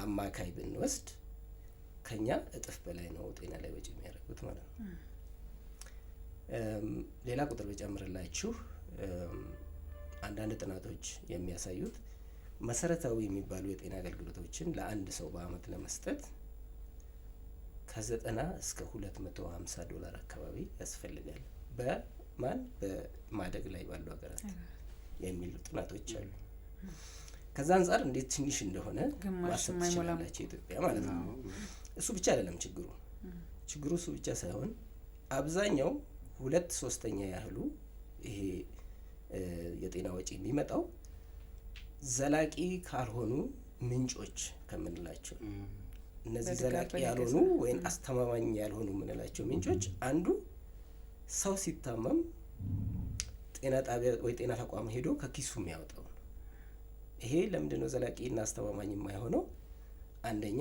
አማካይ ብንወስድ ከኛ እጥፍ በላይ ነው ጤና ላይ ወጪ የሚያደርጉት ማለት ነው። ሌላ ቁጥር በጨምርላችሁ አንዳንድ ጥናቶች የሚያሳዩት መሰረታዊ የሚባሉ የጤና አገልግሎቶችን ለአንድ ሰው በአመት ለመስጠት ከ90 እስከ 250 ዶላር አካባቢ ያስፈልጋል። በማደግ ላይ ባሉ ሀገራት የሚሉ ጥናቶች አሉ። ከዛ አንጻር እንዴት ትንሽ እንደሆነ ማሰብ ትችላላችሁ ኢትዮጵያ ማለት ነው። እሱ ብቻ አይደለም ችግሩ እሱ ብቻ ሳይሆን አብዛኛው 2/3 ያህሉ ይሄ የጤና ወጪ የሚመጣው ዘላቂ ካልሆኑ ምንጮች ከምንላቸው እነዚህ ዘላቂ ያልሆኑ ወይም አስተማማኝ ያልሆኑ የምንላቸው ምንጮች አንዱ ሰው ሲታመም ጤና ጣቢያ ወይ ጤና ተቋም ሄዶ ከኪሱ የሚያወጣው ነው። ይሄ ለምንድነው ዘላቂ እና አስተማማኝ የማይሆነው? አንደኛ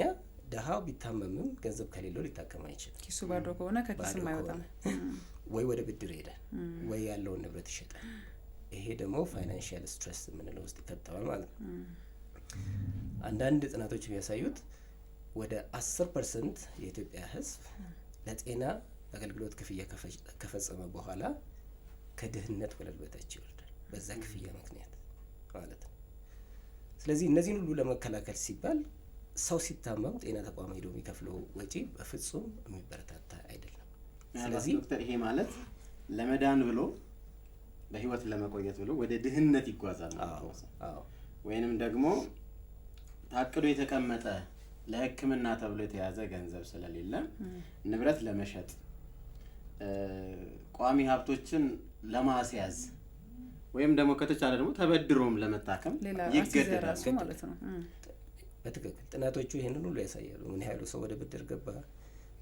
ደሃው ቢታመምም ገንዘብ ከሌለው ሊታከም አይችልም። ኪሱ ባዶ ከሆነ ከኪስም አይወጣም። ወይ ወደ ብድር ይሄዳል ወይ ያለውን ንብረት ይሸጣል። ይሄ ደግሞ ፋይናንሻል ስትሬስ የምንለው ውስጥ ይከተዋል ማለት ነው። አንዳንድ ጥናቶች የሚያሳዩት ወደ 10% የኢትዮጵያ ሕዝብ ለጤና አገልግሎት ክፍያ ከፈጸመ በኋላ ከድህነት ወለል በታች ይወርዳል፣ በዛ ክፍያ ምክንያት ማለት ነው። ስለዚህ እነዚህን ሁሉ ለመከላከል ሲባል ሰው ሲታመም ጤና ተቋም ሄዶ የሚከፍለው ወጪ በፍጹም የሚበረታታ አይደለም። ስለዚህ ዶክተር ይሄ ማለት ለመዳን ብሎ በህይወት ለመቆየት ብሎ ወደ ድህነት ይጓዛል ማለት ነው። ወይንም ደግሞ ታቅዶ የተቀመጠ ለሕክምና ተብሎ የተያዘ ገንዘብ ስለሌለ ንብረት ለመሸጥ ቋሚ ሀብቶችን ለማስያዝ ወይም ደግሞ ከተቻለ ደግሞ ተበድሮም ለመታከም ይገደዳል ማለት ነው። በትክክል ጥናቶቹ ይሄንን ሁሉ ያሳያሉ። ምን ያህሉ ሰው ወደ ብድር ገባ፣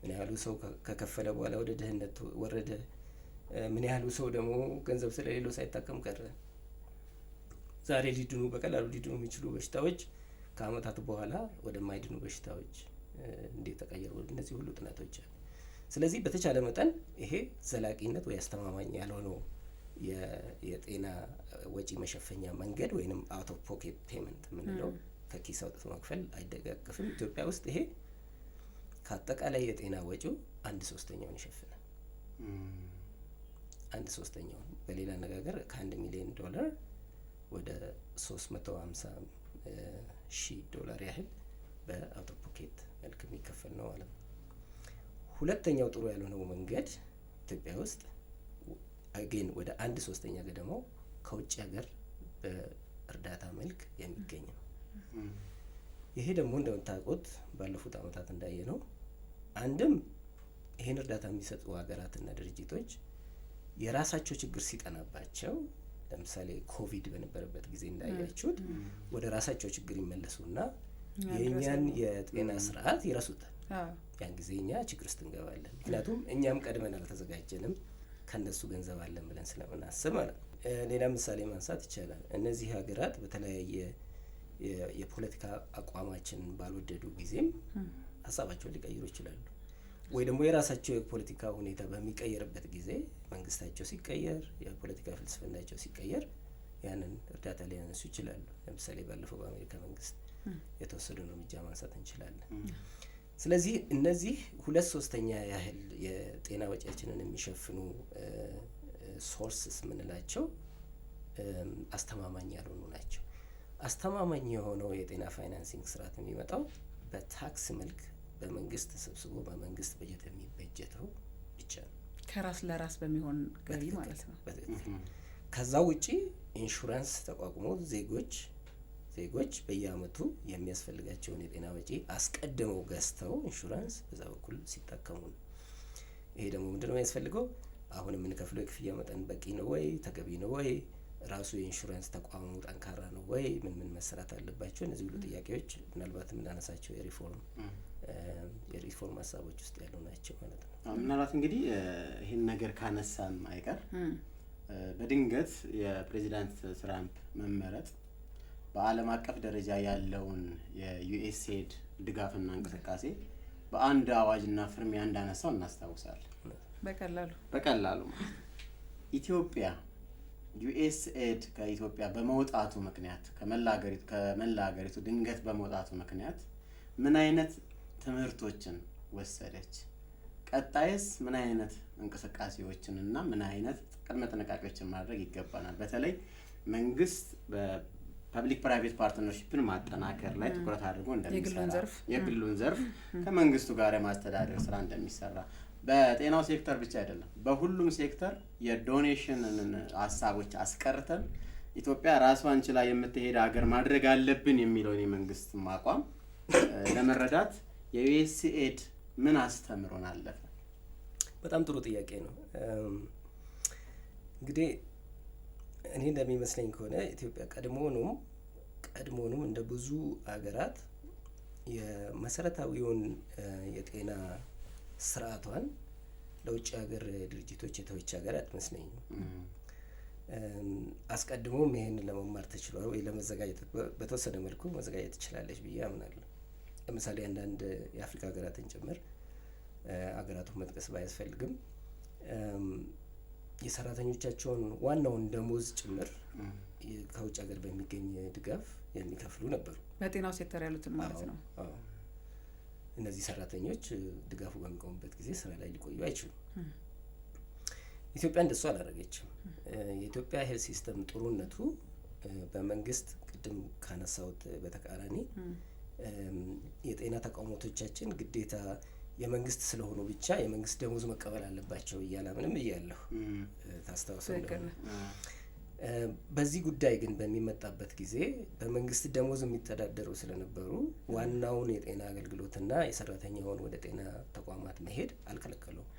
ምን ያህሉ ሰው ከከፈለ በኋላ ወደ ድህነት ወረደ፣ ምን ያህሉ ሰው ደግሞ ገንዘብ ስለሌለው ሳይታከም ቀረ። ዛሬ በቀላሉ ሊድኑ የሚችሉ በሽታዎች ከአመታት በኋላ ወደማይድኑ በሽታዎች እንዴት ተቀየሩ? እነዚህ ሁሉ ጥናቶች አሉ። ስለዚህ በተቻለ መጠን ይሄ ዘላቂነት ወይ አስተማማኝ ያልሆነው የጤና ወጪ መሸፈኛ መንገድ ወይንም አውት ኦፍ ፖኬት ፔመንት የምንለው ከኪስ አውጥቶ መክፈል አይደጋግፍም። ኢትዮጵያ ውስጥ ይሄ ከአጠቃላይ የጤና ወጪው 1/3 ይሸፍናል። 1/3 በሌላ አነጋገር ከ$1 ሚሊዮን ወደ $350,000 ያህል በአውት ኦፍ ፖኬት መልክ የሚከፈል ነው ማለት ነው። ሁለተኛው ጥሩ ያልሆነው መንገድ ኢትዮጵያ ውስጥ አጌን ወደ 1/3 ገደማው ከውጭ ሀገር በእርዳታ መልክ የሚገኝ ነው። ይሄ ደግሞ እንደምታውቁት ባለፉት አመታት እንዳየ ነው አንድም ይሄን እርዳታ የሚሰጡ ሀገራትና ድርጅቶች የራሳቸው ችግር ሲጠናባቸው ለምሳሌ ኮቪድ በነበረበት ጊዜ እንዳያችሁት ወደ ራሳቸው ችግር ይመለሱና የእኛን የጤና ስርዓት ይረሱታል። ያን ጊዜ እኛ ችግር ውስጥ እንገባለን። ምክንያቱም እኛም ቀድመን አልተዘጋጀንም ከነሱ ገንዘብ አለን ብለን ስለምናስብ ማለት ነው። ሌላ ምሳሌ ማንሳት ይቻላል። እነዚህ ሀገራት በተለያየ የፖለቲካ አቋማችንን ባልወደዱ ጊዜም ሀሳባቸውን ሊቀይሩ ይችላሉ። ወይ ደግሞ የራሳቸው የፖለቲካ ሁኔታ በሚቀየርበት ጊዜ መንግስታቸው ሲቀየር፣ የፖለቲካ ፍልስፍናቸው ሲቀየር ያንን እርዳታ ሊያነሱ ይችላሉ። ለምሳሌ ባለፈው በአሜሪካ መንግስት የተወሰደውን እርምጃ ማንሳት እንችላለን። ስለዚህ እነዚህ 2/3 ያህል የጤና ወጪያችንን የሚሸፍኑ ሶርስስ የምንላቸው አስተማማኝ ያልሆኑ ናቸው። አስተማማኝ የሆነው የጤና ፋይናንሲንግ ስርዓት የሚመጣው በታክስ መልክ በመንግስት ተሰብስቦ በመንግስት በጀት የሚበጀተው ብቻ ነው። ከራስ ለራስ በሚሆን ገቢ ማለት ነው። ከዛ ውጪ ኢንሹራንስ ተቋቁሞ ዜጎች በየአመቱ የሚያስፈልጋቸውን የጤና ወጪ አስቀድመው ገዝተው ኢንሹራንስ በዛ በኩል ሲታከሙ ነው። ይሄ ደግሞ ምንድነው የሚያስፈልገው? አሁን የምንከፍለው የክፍያ መጠን በቂ ነው ወይ? ተገቢ ነው ወይ? ራሱ የኢንሹራንስ ተቋሙ ጠንካራ ነው ወይ? ምን መሰራት አለባቸው? እነዚህ ሁሉ ጥያቄዎች ምናልባት የምናነሳቸው የሪፎርም ሀሳቦች ውስጥ ያሉ ናቸው ማለት ነው። ምናልባት እንግዲህ ይህን ነገር ካነሳን አይቀር በድንገት የፕሬዚዳንት ትራምፕ መመረጥ በዓለም አቀፍ ደረጃ ያለውን የዩኤስኤድ ድጋፍና እንቅስቃሴ በአንድ አዋጅና ፍርሚያ እንዳነሳው እናስታውሳለን። በቀላሉ ኢትዮጵያ ዩኤስኤድ ከኢትዮጵያ በመውጣቱ ምክንያት ከመላ ሀገሪቱ ድንገት በመውጣቱ ምክንያት ምን አይነት ትምህርቶችን ወሰደች? ቀጣይስ ምን አይነት እንቅስቃሴዎችን እና ምን አይነት ቅድመ ጥንቃቄዎችን ማድረግ ይገባናል? በተለይ መንግስት ፐብሊክ ፕራይቬት ፓርትነርሺፕን ማጠናከር ላይ ትኩረት አድርጎ እንደሚሰራ የግሉን ዘርፍ ከመንግስቱ ጋር የማስተዳደር ስራ እንደሚሰራ በጤናው ሴክተር ብቻ አይደለም፣ በሁሉም ሴክተር የዶኔሽንን ሀሳቦች አስቀርተን ኢትዮጵያ ራሷን ችላ የምትሄድ ሀገር ማድረግ አለብን የሚለውን የመንግስት አቋም ለመረዳት የዩኤስኤድ ምን አስተምሮን አለፈ? በጣም ጥሩ ጥያቄ ነው። እንግዲህ እኔ እንደሚመስለኝ ከሆነ ኢትዮጵያ ቀድሞውንም እንደ ብዙ ሀገራት የመሰረታዊውን የጤና ስርዓቷን ለውጭ ሀገር ድርጅቶች የተወች ሀገር አትመስለኝም። አስቀድሞም ይሄንን ለመማር ተችሏል ወይ ለመዘጋጀት በተወሰነ መልኩ መዘጋጀት ትችላለች ብዬ አምናለሁ። ለምሳሌ አንዳንድ የአፍሪካ ሀገራትን ጭምር ሀገራቱን መጥቀስ ባያስፈልግም የሰራተኞቻቸውን ዋናውን ደሞዝ ጭምር ከውጭ ሀገር በሚገኝ ድጋፍ የሚከፍሉ ነበሩ። በጤናው ሴክተር ያሉትን ማለት ነው። እነዚህ ሰራተኞች ድጋፉ በሚቆሙበት ጊዜ ስራ ላይ ሊቆዩ አይችሉም። ኢትዮጵያ እንደሱ አላደረገችም። የኢትዮጵያ ሄልት ሲስተም ጥሩነቱ በመንግስት ቅድም ካነሳሁት በተቃራኒ የጤና ተቋሞቶቻችን ግዴታ የመንግስት ስለሆኑ ብቻ የመንግስት ደሞዝ መቀበል አለባቸው እያላምንም እያለሁ ታስታውሳለህ። በዚህ ጉዳይ ግን በሚመጣበት ጊዜ በመንግስት ደሞዝ የሚተዳደሩ ስለነበሩ ዋናውን የጤና አገልግሎትና የሰራተኛውን ወደ ጤና ተቋማት መሄድ አልከለከሉም።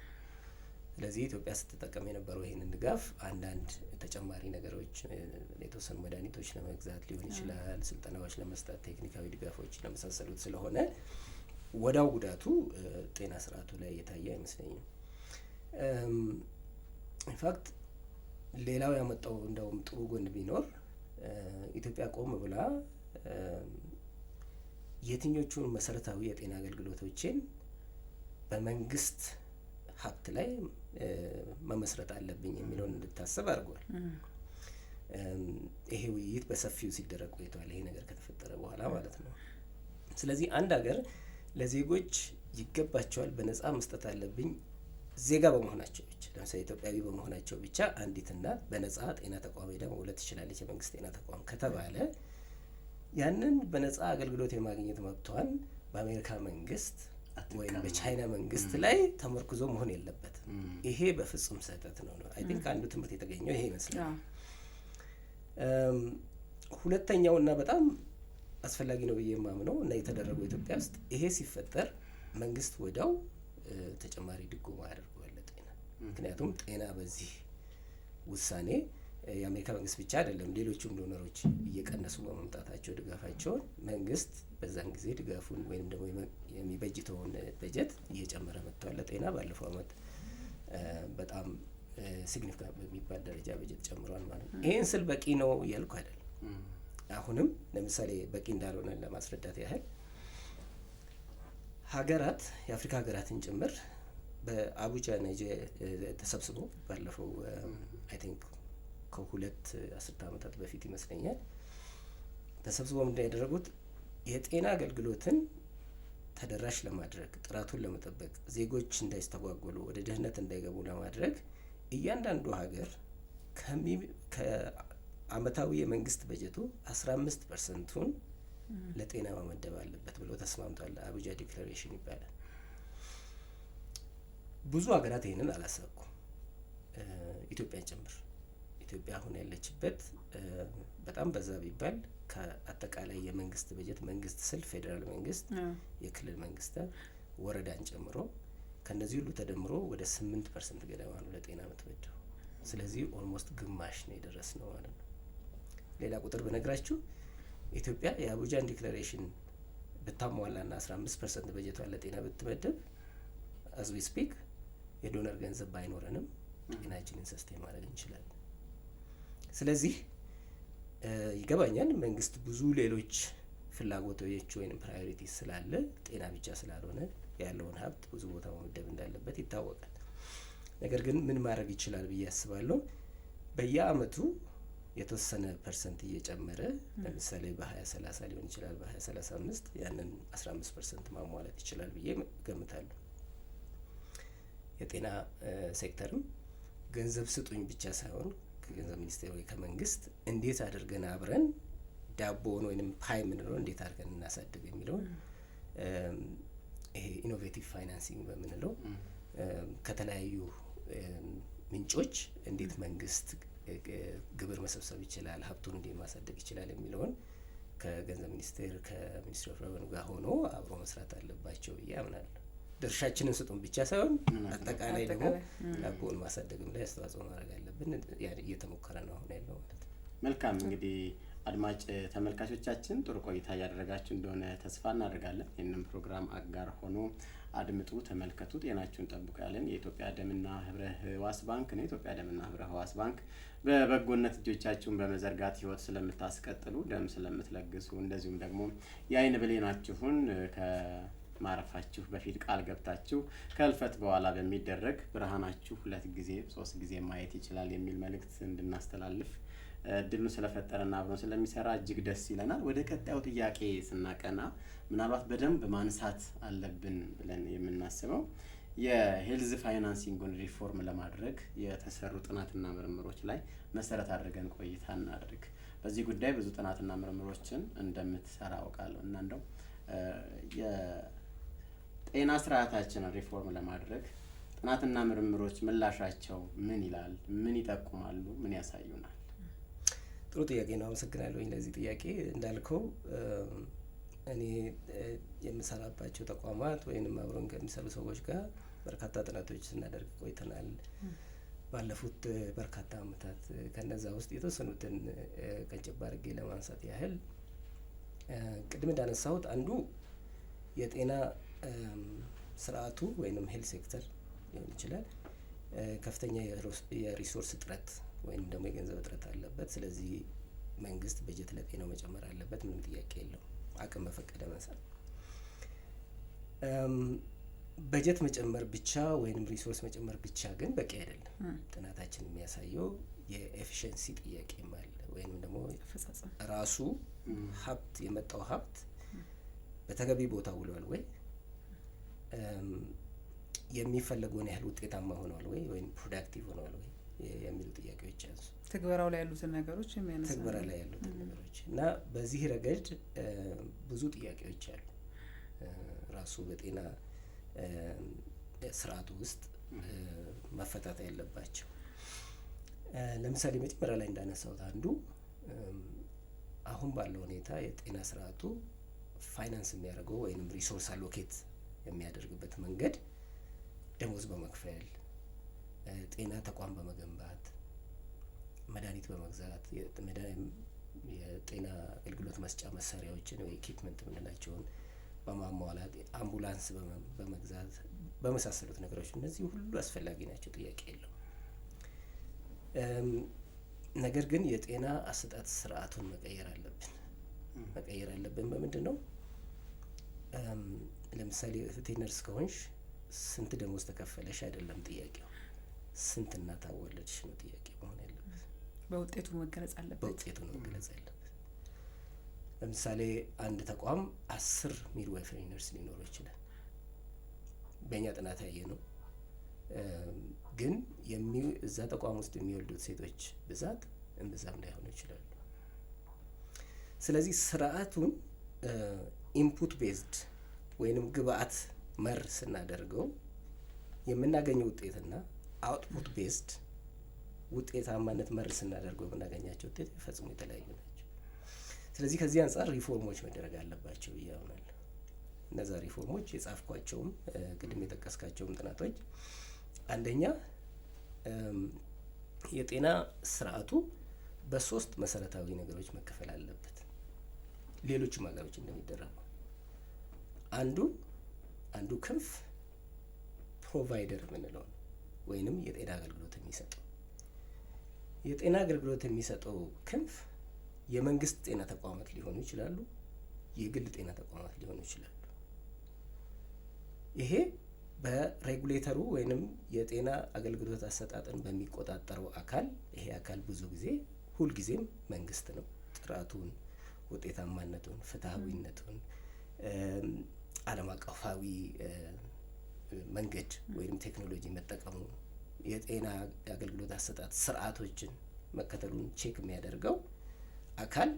ስለዚህ ኢትዮጵያ ስትጠቀም የነበረው ይህንን ድጋፍ አንዳንድ ተጨማሪ ነገሮች የተወሰኑ መድኃኒቶች ለመግዛት ሊሆን ይችላል፣ ስልጠናዎች ለመስጠት፣ ቴክኒካዊ ድጋፎች ለመሳሰሉት ስለሆነ ወዳው ጉዳቱ ጤና ስርዓቱ ላይ የታየ አይመስለኝም። ኢንፋክት ሌላው ያመጣው እንደውም ጥሩ ጎን ቢኖር ኢትዮጵያ ቆም ብላ የትኞቹን መሰረታዊ የጤና አገልግሎቶችን በመንግስት ሀብት ላይ መመስረት አለብኝ የሚለውን እንድታስብ አድርጓል። ይሄ ውይይት በሰፊው ሲደረግ ቆይቷል፣ ይሄ ነገር ከተፈጠረ በኋላ ማለት ነው። ስለዚህ አንድ ሀገር ለዜጎች ይገባቸዋል በነጻ መስጠት አለብኝ ዜጋ በመሆናቸው ብቻ፣ ለምሳሌ ኢትዮጵያዊ በመሆናቸው ብቻ አንዲት እናት በነጻ ጤና ተቋም ሄዳ መውለድ ትችላለች፣ የመንግስት ጤና ተቋም ከተባለ ያንን በነጻ አገልግሎት የማግኘት መብቷን በአሜሪካ መንግስት ወይም በቻይና መንግስት ላይ ተመርኩዞ መሆን የለበትም። ይሄ በፍጹም ስህተት ነው። አይ ቲንክ አንዱ ትምህርት የተገኘው ይሄ ይመስላል። ሁለተኛው እና በጣም አስፈላጊ ነው ብዬ የማምነው እና የተደረገው ኢትዮጵያ ውስጥ ይሄ ሲፈጠር መንግስት ወዲያው ተጨማሪ ድጎማ ያደርገዋል ለጤና። ምክንያቱም ጤና በዚህ ውሳኔ የአሜሪካ መንግስት ብቻ አይደለም፣ ሌሎቹም ዶነሮች እየቀነሱ በመምጣታቸው ድጋፋቸውን መንግስት በዛን ጊዜ ድጋፉን ወይም ደግሞ የሚበጅተውን በጀት እየጨመረ መጥቷል ለጤና። ባለፈው አመት በጣም ሲግኒፊካንት በሚባል ደረጃ በጀት ጨምሯል ማለት ነው። ይህን ስል በቂ ነው እያልኩ አይደለም። አሁንም ለምሳሌ በቂ እንዳልሆነ ለማስረዳት ያህል ሀገራት የአፍሪካ ሀገራትን ጭምር በአቡጃ ተሰብስቦ ባለፈው አይ ቲንክ ከሁለት አስርተ ዓመታት በፊት ይመስለኛል ተሰብስቦ ምንድን ያደረጉት የጤና አገልግሎትን ተደራሽ ለማድረግ ጥራቱን ለመጠበቅ ዜጎች እንዳይስተጓጎሉ ወደ ድህነት እንዳይገቡ ለማድረግ እያንዳንዱ ሀገር ከአመታዊ የመንግስት በጀቱ 15%ን ለጤና መመደብ አለበት ብሎ ተስማምቷል። አቡጃ ዲክላሬሽን ይባላል። ብዙ ሀገራት ይህንን አላሳኩም፣ ኢትዮጵያን ጭምር። ኢትዮጵያ አሁን ያለችበት በጣም በዛ ቢባል ከአጠቃላይ የመንግስት በጀት መንግስት ስል ፌዴራል መንግስት፣ የክልል መንግስታት፣ ወረዳን ጨምሮ ከነዚህ ሁሉ ተደምሮ ወደ 8% ገደማ ነው ለጤና የምትመደው። ስለዚህ ኦልሞስት ግማሽ ነው የደረስ ነው ማለት ነው። ሌላ ቁጥር በነግራችሁ ኢትዮጵያ የአቡጃን ዲክላሬሽን ብታሟላና 15% በጀቷን ለጤና ብትመደብ አዝ ዊ ስፒክ የዶነር ገንዘብ ባይኖረንም ጤናችንን ሰስቴን ማድረግ እንችላለን። ስለዚህ ይገባኛል መንግስት ብዙ ሌሎች ፍላጎቶች ወይም ፕራዮሪቲ ስላለ ጤና ብቻ ስላልሆነ ያለውን ሀብት ብዙ ቦታ መመደብ እንዳለበት ይታወቃል። ነገር ግን ምን ማድረግ ይችላል ብዬ አስባለሁ። በየአመቱ የተወሰነ ፐርሰንት እየጨመረ ለምሳሌ በ2030 ሊሆን ይችላል በ2035 ያንን 15% ማሟላት ይችላል ብዬ ገምታለሁ። የጤና ሴክተርም ገንዘብ ስጡኝ ብቻ ሳይሆን ከገንዘብ ሚኒስቴር ወይ ከመንግስት እንዴት አድርገን አብረን ዳቦውን ወይም ፓይ የምንለው እንዴት አድርገን እናሳድግ የሚለውን ይሄ ኢኖቬቲቭ ፋይናንሲንግ በምንለው ከተለያዩ ምንጮች እንዴት መንግስት ግብር መሰብሰብ ይችላል፣ ሀብቱን እንዴት ማሳደግ ይችላል የሚለውን ከገንዘብ ሚኒስቴር ከሚኒስትሪ ኦፍ ሬቨኒው ጋር ሆኖ አብሮ መስራት አለባቸው ብዬ አምናለሁ። ድርሻችንን ስጡን ብቻ ሳይሆን አጠቃላይ ደግሞ ዳቦውን ማሳደግም ላይ አስተዋጽኦ ማድረግ አለብን። እየተሞከረ ነው አሁን ያለው ማለት ነው። መልካም እንግዲህ አድማጭ ተመልካቾቻችን ጥሩ ቆይታ እያደረጋችሁ እንደሆነ ተስፋ እናደርጋለን። ይህንን ፕሮግራም አጋር ሆኖ አድምጡ፣ ተመልከቱ፣ ጤናችሁን ጠብቁ ያለን የኢትዮጵያ ደምና ህብረ ህዋስ ባንክ ነው። የኢትዮጵያ ደምና ህብረ ህዋስ ባንክ በበጎነት እጆቻችሁን በመዘርጋት ህይወት ስለምታስቀጥሉ፣ ደም ስለምትለግሱ፣ እንደዚሁም ደግሞ የአይን ብሌናችሁን ከማረፋችሁ በፊት ቃል ገብታችሁ ከህልፈት በኋላ በሚደረግ ብርሃናችሁ 2 ጊዜ 3 ጊዜ ማየት ይችላል የሚል መልእክት እንድናስተላልፍ እድሉን ስለፈጠረና አብሮን ስለሚሰራ እጅግ ደስ ይለናል። ወደ ቀጣዩ ጥያቄ ስናቀና ምናልባት በደንብ ማንሳት አለብን ብለን የምናስበው የሄልዝ ፋይናንሲንግን ሪፎርም ለማድረግ የተሰሩ ጥናትና ምርምሮች ላይ መሰረት አድርገን ቆይታ እናድርግ። በዚህ ጉዳይ ብዙ ጥናትና ምርምሮችን እንደምትሰራ አውቃለሁ እና እንደው ጤና ስርዓታችንን ሪፎርም ለማድረግ ጥናትና ምርምሮች ምላሻቸው ምን ይላል? ምን ይጠቁማሉ? ምን ያሳዩናል? ጥሩ ጥያቄ ነው። አመሰግናለሁኝ ለዚህ ጥያቄ። እንዳልከው እኔ የምሰራባቸው ተቋማት ወይም አብረን ከሚሰሩ ሰዎች ጋር በርካታ ጥናቶች ስናደርግ ቆይተናል ባለፉት በርካታ ዓመታት። ከነዛ ውስጥ የተወሰኑትን ቀንጨብ አድርጌ ለማንሳት ያህል ቅድም እንዳነሳሁት አንዱ የጤና ስርዓቱ ወይም ሄልት ሴክተር ሊሆን ይችላል ከፍተኛ የሪሶርስ እጥረት ወይም ደግሞ የገንዘብ እጥረት አለበት። ስለዚህ መንግስት በጀት ለጤናው መጨመር አለበት፣ ምንም ጥያቄ የለው። አቅም በፈቀደ መሰረት በጀት መጨመር ብቻ ወይም ሪሶርስ መጨመር ብቻ ግን በቂ አይደለም። ጥናታችን የሚያሳየው የኤፊሽንሲ ጥያቄም አለ። ወይም ደግሞ ራሱ ሀብት የመጣው ሀብት በተገቢ ቦታ ውሏል ወይ፣ የሚፈለገውን ያህል ውጤታማ ሆኗል ወይ ወይም ፕሮዳክቲቭ ሆኗል ወይ የሚሉ ጥያቄዎች ያዙ። ትግበራው ላይ ያሉትን ነገሮች የሚያነሳ ትግበራ ላይ ያሉትን ነገሮች እና በዚህ ረገድ ብዙ ጥያቄዎች አሉ ራሱ በጤና ስርዓቱ ውስጥ መፈታት ያለባቸው። ለምሳሌ መጀመሪያ ላይ እንዳነሳሁት አንዱ አሁን ባለው ሁኔታ የጤና ስርዓቱ ፋይናንስ የሚያደርገው ወይም ሪሶርስ አሎኬት የሚያደርግበት መንገድ ደሞዝ በመክፈል ጤና ተቋም በመገንባት መድኃኒት በመግዛት የጤና አገልግሎት መስጫ መሳሪያዎችን ወይ ኢኩፕመንት የምንላቸውን በማሟላት አምቡላንስ በመግዛት በመሳሰሉት ነገሮች እነዚህ ሁሉ አስፈላጊ ናቸው፣ ጥያቄ የለው። ነገር ግን የጤና አሰጣጥ ስርዓቱን መቀየር አለብን። በምንድን ነው? ለምሳሌ እህቴ ነርስ ከሆንሽ ስንት ደሞዝ ተከፈለሽ አይደለም ጥያቄው፣ ስንት እናት አወለድሽ ነው ጥያቄ መሆን ያለበት። በውጤቱ መገለጽ አለበት። ለምሳሌ አንድ ተቋም 10 ሚድዋይፈሪ ነርስ ሊኖረው ይችላል። በእኛ ጥናት ያየ ነው። ግን እዛ ተቋም ውስጥ የሚወልዱት ሴቶች ብዛት እምብዛም ላይሆኑ ይችላሉ። ስለዚህ ስርዓቱን ኢንፑት ቤዝድ ወይንም ግብአት መር ስናደርገው የምናገኘው ውጤትና አውትፑት ቤዝድ ውጤታማነት መር ስናደርገው የምናገኛቸው ውጤት ፈጽሞ የተለያዩ ናቸው። ስለዚህ ከዚህ አንጻር ሪፎርሞች መደረግ አለባቸው ብዬ አምናለሁ። እነዛ ሪፎርሞች የጻፍኳቸውም ቅድም የጠቀስካቸውም ጥናቶች አንደኛ የጤና ስርዓቱ በሶስት መሰረታዊ ነገሮች መከፈል አለበት። ሌሎችም ሀገሮች እንደሚደረጉ አንዱ ክንፍ ፕሮቫይደር የምንለው ወይንም የጤና አገልግሎት የሚሰጠው የጤና አገልግሎት የሚሰጠው ክንፍ የመንግስት ጤና ተቋማት ሊሆኑ ይችላሉ፣ የግል ጤና ተቋማት ሊሆኑ ይችላሉ። ይሄ በሬጉሌተሩ ወይንም የጤና አገልግሎት አሰጣጥን በሚቆጣጠረው አካል፣ ይሄ አካል ብዙ ጊዜ ሁልጊዜም መንግስት ነው። ጥራቱን፣ ውጤታማነቱን፣ ፍትሐዊነቱን፣ ዓለም አቀፋዊ መንገድ ወይም ቴክኖሎጂ መጠቀሙ፣ የጤና አገልግሎት አሰጣጥ ስርዓቶችን መከተሉን ቼክ የሚያደርገው አካል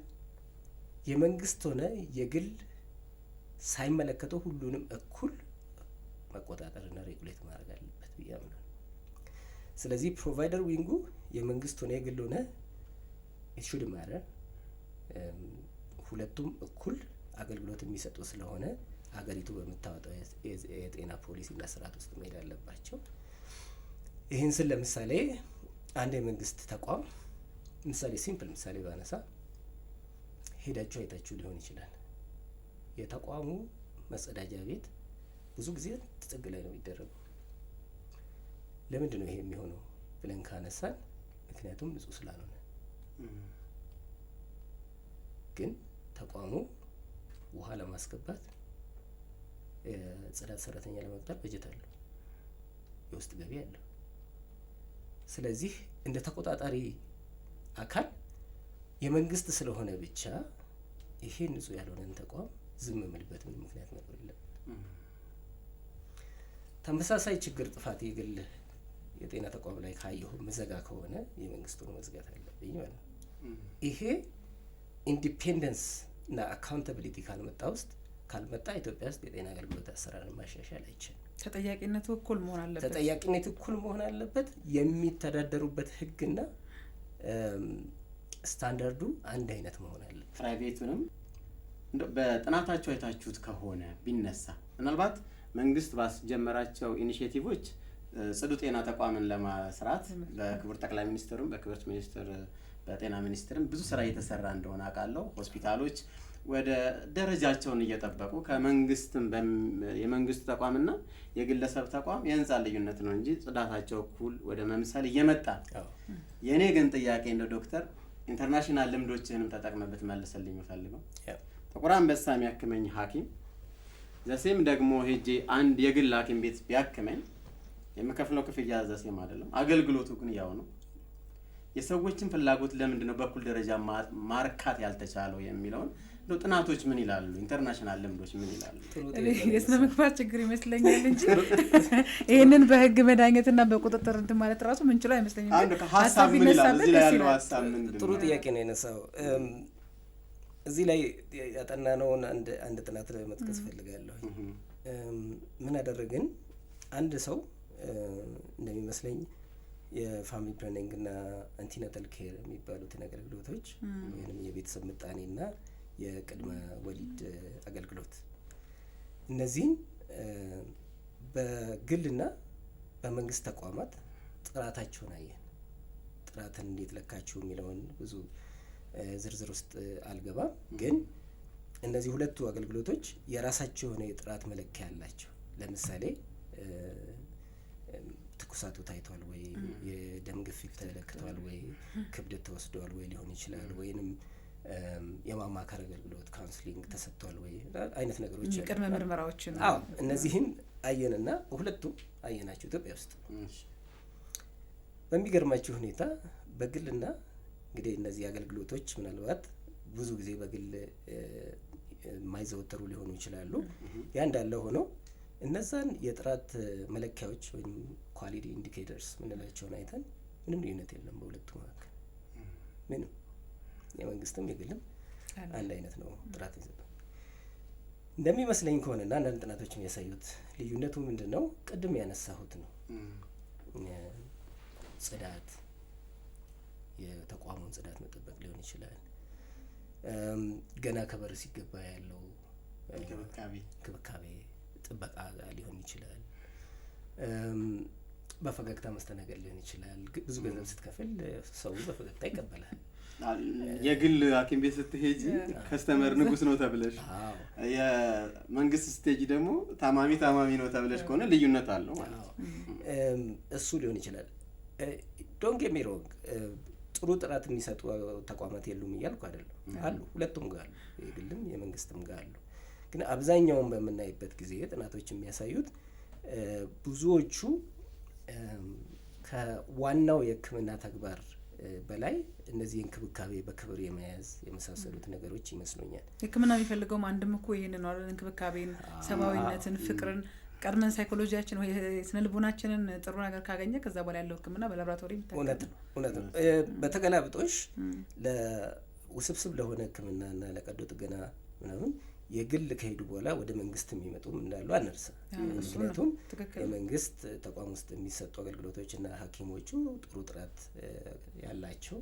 የመንግስት ሆነ የግል ሳይመለከተው ሁሉንም እኩል መቆጣጠርና ሬጉሌት ማድረግ አለበት ብዬ አምናለሁ። ስለዚህ ፕሮቫይደር ዊንጉ የመንግስት ሆነ የግል ሆነ ኢሹድ ማረር ሁለቱም እኩል አገልግሎት የሚሰጡ ስለሆነ ሀገሪቱ በምታወጣው የጤና ፖሊሲና ስርዓት ውስጥ መሄድ አለባቸው። ይህን ስል ለምሳሌ አንድ የመንግስት ተቋም ምሳሌ ሲምፕል ምሳሌ ባነሳ ሄዳችሁ አይታችሁ ሊሆን ይችላል። የተቋሙ መጸዳጃ ቤት ብዙ ጊዜ ጥግ ላይ ነው የሚደረገው። ለምንድን ነው ይሄ የሚሆነው ብለን ካነሳን ምክንያቱም ንጹህ ስላልሆነ። ግን ተቋሙ ውሃ ለማስገባት የጽዳት ሰራተኛ ለመቅጠር በጀት አለው፣ የውስጥ ገቢ አለው። ስለዚህ እንደ ተቆጣጣሪ አካል የመንግስት ስለሆነ ብቻ ይሄ ንጹህ ያልሆነን ተቋም ዝም የምልበት ምን ምክንያት ነበር የለም። ተመሳሳይ ችግር ጥፋት የግል የጤና ተቋም ላይ ካየሁ መዘጋ ከሆነ የመንግስቱን መዝጋት አለብኝ ማለት ነው። ይሄ ኢንዲፔንደንስ እና አካውንታቢሊቲ ካልመጣ ውስጥ ካልመጣ ኢትዮጵያ ውስጥ የጤና አገልግሎት አሰራርን ማሻሻል አይችልም። ተጠያቂነቱ እኩል መሆን አለበት። ተጠያቂነቱ እኩል መሆን አለበት። የሚተዳደሩበት ህግና ስታንዳርዱ አንድ አይነት መሆን አለበት። ፕራይቬቱንም በጥናታቸው አይታችሁት ከሆነ ቢነሳ ምናልባት መንግስት ባስጀመራቸው ኢኒሼቲቮች ጽዱ ጤና ተቋምን ለማስራት በክቡር ጠቅላይ ሚኒስትሩም በክብርት ሚኒስትር በጤና ሚኒስትርም ብዙ ስራ እየተሰራ እንደሆነ አውቃለሁ። ሆስፒታሎች ወደ ደረጃቸውን እየጠበቁ ከመንግስትም የመንግስት ተቋምና የግለሰብ ተቋም የህንፃ ልዩነት ነው እንጂ ጽዳታቸው እኩል ወደ መምሰል እየመጣ። የእኔ ግን ጥያቄ እንደ ዶክተር ኢንተርናሽናል ልምዶችህንም ተጠቅመበት መልሰልኝ የምፈልገው ጥቁር አንበሳ የሚያክመኝ ሐኪም ዘሴም ደግሞ ሄጄ አንድ የግል ሐኪም ቤት ቢያክመኝ የምከፍለው ክፍያ ዘሴም አይደለም፣ አገልግሎቱ ግን ያው ነው። የሰዎችን ፍላጎት ለምንድን ነው በኩል ደረጃ ማርካት ያልተቻለው የሚለውን ጥናቶች ምን ይላሉ? ኢንተርናሽናል ልምዶች ምን ይላሉ? የስነ ምግባር ችግር ይመስለኛል እንጂ ይህንን በህግ መዳኘትና በቁጥጥር እንትን ማለት ራሱ ምንችለው አይመስለኝም። ሀሳብ ምን ይላል? እዚህ ላይ ያለው ሀሳብ ምንድን ነው? ጥሩ ጥያቄ ነው የነሳው። እዚህ ላይ ያጠናነውን አንድ ጥናት መጥቀስ ፈልጋለሁ። ምን አደረግን? አንድ ሰው እንደሚመስለኝ የፋሚሊ ፕላኒንግ እና አንቲናታል ኬር የሚባሉትን አገልግሎቶች ወይም የቤተሰብ ምጣኔና የቅድመ ወሊድ አገልግሎት እነዚህን በግልና በመንግስት ተቋማት ጥራታቸውን አየን። ጥራትን እንዴት ለካችሁ የሚለውን ብዙ ዝርዝር ውስጥ አልገባም። ግን እነዚህ ሁለቱ አገልግሎቶች የራሳቸው የሆነ የጥራት መለኪያ አላቸው። ለምሳሌ ትኩሳቱ ታይቷል ወይ፣ የደም ግፊት ተለክቷል ወይ፣ ክብደት ተወስዷል ወይ ሊሆን ይችላል፣ ወይንም የማማከር አገልግሎት ካውንስሊንግ ተሰጥቷል ወይ አይነት ነገሮች ቅድመ ምርመራዎችን እነዚህን አየንና ሁለቱም አየናቸው ኢትዮጵያ ውስጥ። በሚገርማችሁ ሁኔታ በግልና እንግዲህ እነዚህ አገልግሎቶች ምናልባት ብዙ ጊዜ በግል የማይዘወተሩ ሊሆኑ ይችላሉ። ያ እንዳለ ሆኖ እነዛን የጥራት መለኪያዎች ወይም ኳሊቲ ኢንዲኬተርስ ምንላቸውን አይተን ምንም ልዩነት የለም በሁለቱ መካከል። ምንም የመንግስትም የግልም አንድ አይነት ነው ጥራት ይዘጣል። እንደሚመስለኝ ከሆነና አንዳንድ ጥናቶች የሚያሳዩት ልዩነቱ ምንድን ነው? ቅድም ያነሳሁት ነው። ጽዳት፣ የተቋሙን ጽዳት መጠበቅ ሊሆን ይችላል። ገና ከበር ሲገባ ያለው እንክብካቤ ጥበቃ ሊሆን ይችላል። በፈገግታ መስተናገድ ሊሆን ይችላል። ብዙ ገንዘብ ስትከፍል ሰው በፈገግታ ይቀበላል። የግል ሐኪም ቤት ስትሄጂ ከስተመር ንጉስ ነው ተብለሽ፣ የመንግስት ስቴጅ ደግሞ ታማሚ ነው ተብለሽ ከሆነ ልዩነት አለው ማለት ነው። እሱ ሊሆን ይችላል። ዶንት ጌት ሚ ሮንግ፣ ጥሩ ጥራት የሚሰጡ ተቋማት የሉም እያልኩ አይደለም። አሉ፣ ሁለቱም ጋር አሉ፣ የግልም የመንግስትም ጋር አሉ። ግን አብዛኛውን በምናይበት ጊዜ ጥናቶች የሚያሳዩት ብዙዎቹ ከዋናው የሕክምና ተግባር በላይ እነዚህ እንክብካቤ በክብር የመያዝ የመሳሰሉት ነገሮች ይመስሉኛል። ሕክምና የሚፈልገውም አንድም እኮ ይሄንን ነው፣ እንክብካቤን፣ ሰብአዊነትን፣ ፍቅርን ቀድመን ሳይኮሎጂያችን ወይ ስነ ልቦናችንን ጥሩ ነገር ካገኘ ከዛ በኋላ ያለው ሕክምና በላብራቶሪ እውነት ነው። በተገላብጦሽ ለውስብስብ ለሆነ ሕክምናና ለቀዶ ጥገና ምናምን የግል ከሄዱ በኋላ ወደ መንግስት የሚመጡም እንዳሉ አንርሳ። ምክንያቱም የመንግስት ተቋም ውስጥ የሚሰጡ አገልግሎቶችና ሐኪሞቹ ጥሩ ጥራት ያላቸው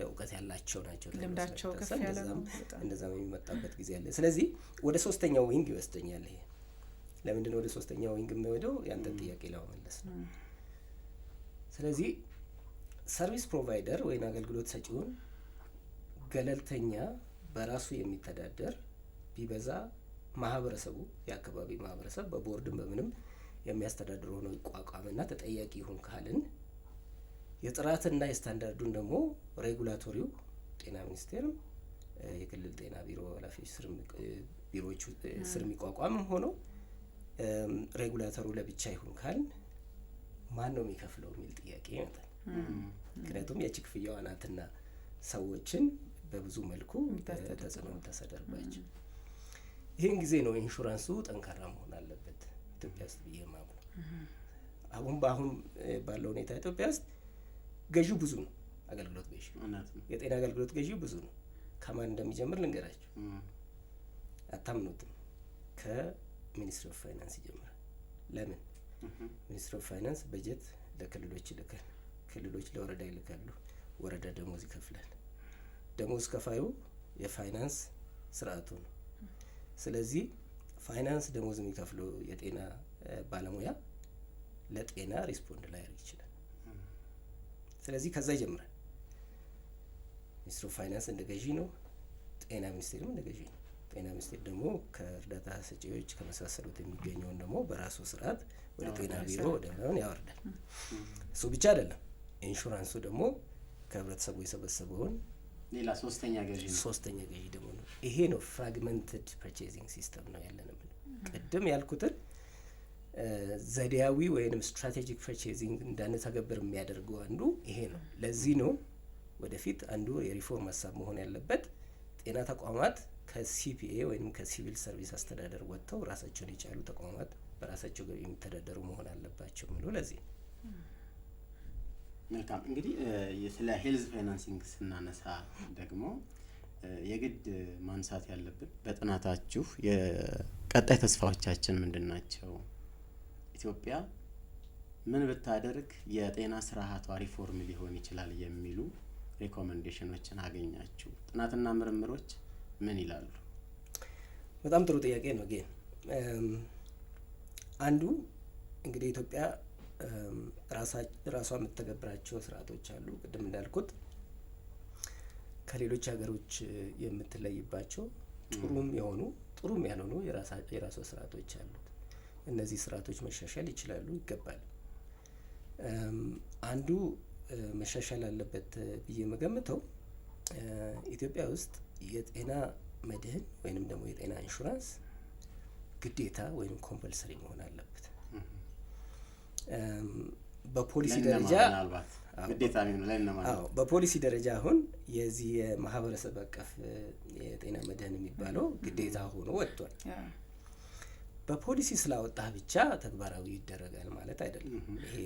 እውቀት ያላቸው ናቸው። ልምዳቸው ከፍ ያለ ነው። እንደዛ የሚመጣበት ጊዜ አለ። ስለዚህ ወደ ሶስተኛው ዊንግ ይወስደኛል። ይሄ ለምንድን ነው ወደ ሶስተኛው ዊንግ የሚወደው? ያንተን ጥያቄ ለመመለስ ነው። ስለዚህ ሰርቪስ ፕሮቫይደር ወይም አገልግሎት ሰጪውን ገለልተኛ በራሱ የሚተዳደር ቢበዛ ማህበረሰቡ የአካባቢ ማህበረሰብ በቦርድም በምንም የሚያስተዳድረው ነው ይቋቋምና ተጠያቂ ይሁን ካልን የጥራትና የስታንዳርዱን ደግሞ ሬጉላቶሪው ጤና ሚኒስቴርም የክልል ጤና ቢሮ ኃላፊዎች ቢሮዎቹ ስር የሚቋቋም ሆኖ ሬጉላተሩ ለብቻ ይሁን ካልን ማን ነው የሚከፍለው የሚል ጥያቄ ይመጣል። ምክንያቱም የቺ ክፍያዋ ናትና ሰዎችን በብዙ መልኩ ተጽዕኖ ተሰደርባቸው። ይህን ጊዜ ነው ኢንሹራንሱ ጠንካራ መሆን አለበት ኢትዮጵያ ውስጥ ብዬ የማምነው። አሁን ባለው ሁኔታ ኢትዮጵያ ውስጥ ገዢው ብዙ ነው። አገልግሎት ገዢው የጤና አገልግሎት ገዢው ብዙ ነው። ከማን እንደሚጀምር ልንገራቸው፣ አታምኑትም። ከሚኒስትሪ ኦፍ ፋይናንስ ይጀምራል። ለምን? ሚኒስትሪ ኦፍ ፋይናንስ በጀት ለክልሎች ይልካል፣ ክልሎች ለወረዳ ይልካሉ፣ ወረዳ ደሞዝ ይከፍላል። ደሞዝ ከፋዩ የፋይናንስ ስርዓቱ ነው። ስለዚህ ፋይናንስ ደሞዝ የሚከፍለው የጤና ባለሙያ ለጤና ሪስፖንድ ላያደርግ ይችላል። ስለዚህ ከዛ ይጀምራል። ሚኒስትሪ ኦፍ ፋይናንስ እንደ ገዢ ነው፣ ጤና ሚኒስቴርም እንደ ገዢ ነው። ጤና ሚኒስቴር ደግሞ ከእርዳታ ሰጪዎች ከመሳሰሉት የሚገኘውን ደግሞ በራሱ ስርዓት ወደ ጤና ቢሮ ወደ ምናምን ያወርዳል። እሱ ብቻ አይደለም፣ ኢንሹራንሱ ደግሞ ከህብረተሰቡ የሰበሰበውን ሌላ ሶስተኛ ገዢ ደግሞ ነው። ይሄ ነው ፍራግመንትድ ፐርቼዚንግ ሲስተም ነው ያለን። ቅድም ያልኩትን ዘዴያዊ ወይንም ስትራቴጂክ ፐርቼዚንግ እንዳንተገብር የሚያደርገው አንዱ ይሄ ነው። ለዚህ ነው ወደፊት አንዱ የሪፎርም ሀሳብ መሆን ያለበት ጤና ተቋማት ከሲፒኤ ወይም ከሲቪል ሰርቪስ አስተዳደር ወጥተው ራሳቸውን የቻሉ ተቋማት በራሳቸው ገቢ የሚተዳደሩ መሆን አለባቸው የሚለው ለዚህ ነው። መልካም። እንግዲህ ስለ ሄልዝ ፋይናንሲንግ ስናነሳ ደግሞ የግድ ማንሳት ያለብን በጥናታችሁ የቀጣይ ተስፋዎቻችን ምንድን ናቸው? ኢትዮጵያ ምን ብታደርግ የጤና ስርዓቷ ሪፎርም ሊሆን ይችላል የሚሉ ሪኮሜንዴሽኖችን አገኛችሁ? ጥናትና ምርምሮች ምን ይላሉ? በጣም ጥሩ ጥያቄ ነው። ግን አንዱ እንግዲህ ኢትዮጵያ ራሷ የምትተገብራቸው ስርዓቶች አሉ። ቅድም እንዳልኩት ከሌሎች ሀገሮች የምትለይባቸው ጥሩም የሆኑ ጥሩም ያልሆኑ የራሷ ስርዓቶች አሉት። እነዚህ ስርዓቶች መሻሻል ይችላሉ፣ ይገባል። አንዱ መሻሻል አለበት ብዬ የምገምተው ኢትዮጵያ ውስጥ የጤና መድህን ወይንም ደግሞ የጤና ኢንሹራንስ ግዴታ ወይም ኮምፐልሰሪ መሆን አለበት። በፖሊሲ ደረጃ በፖሊሲ ደረጃ አሁን የዚህ የማህበረሰብ አቀፍ የጤና መድህን የሚባለው ግዴታ ሆኖ ወጥቷል። በፖሊሲ ስላወጣህ ብቻ ተግባራዊ ይደረጋል ማለት አይደለም። ይሄ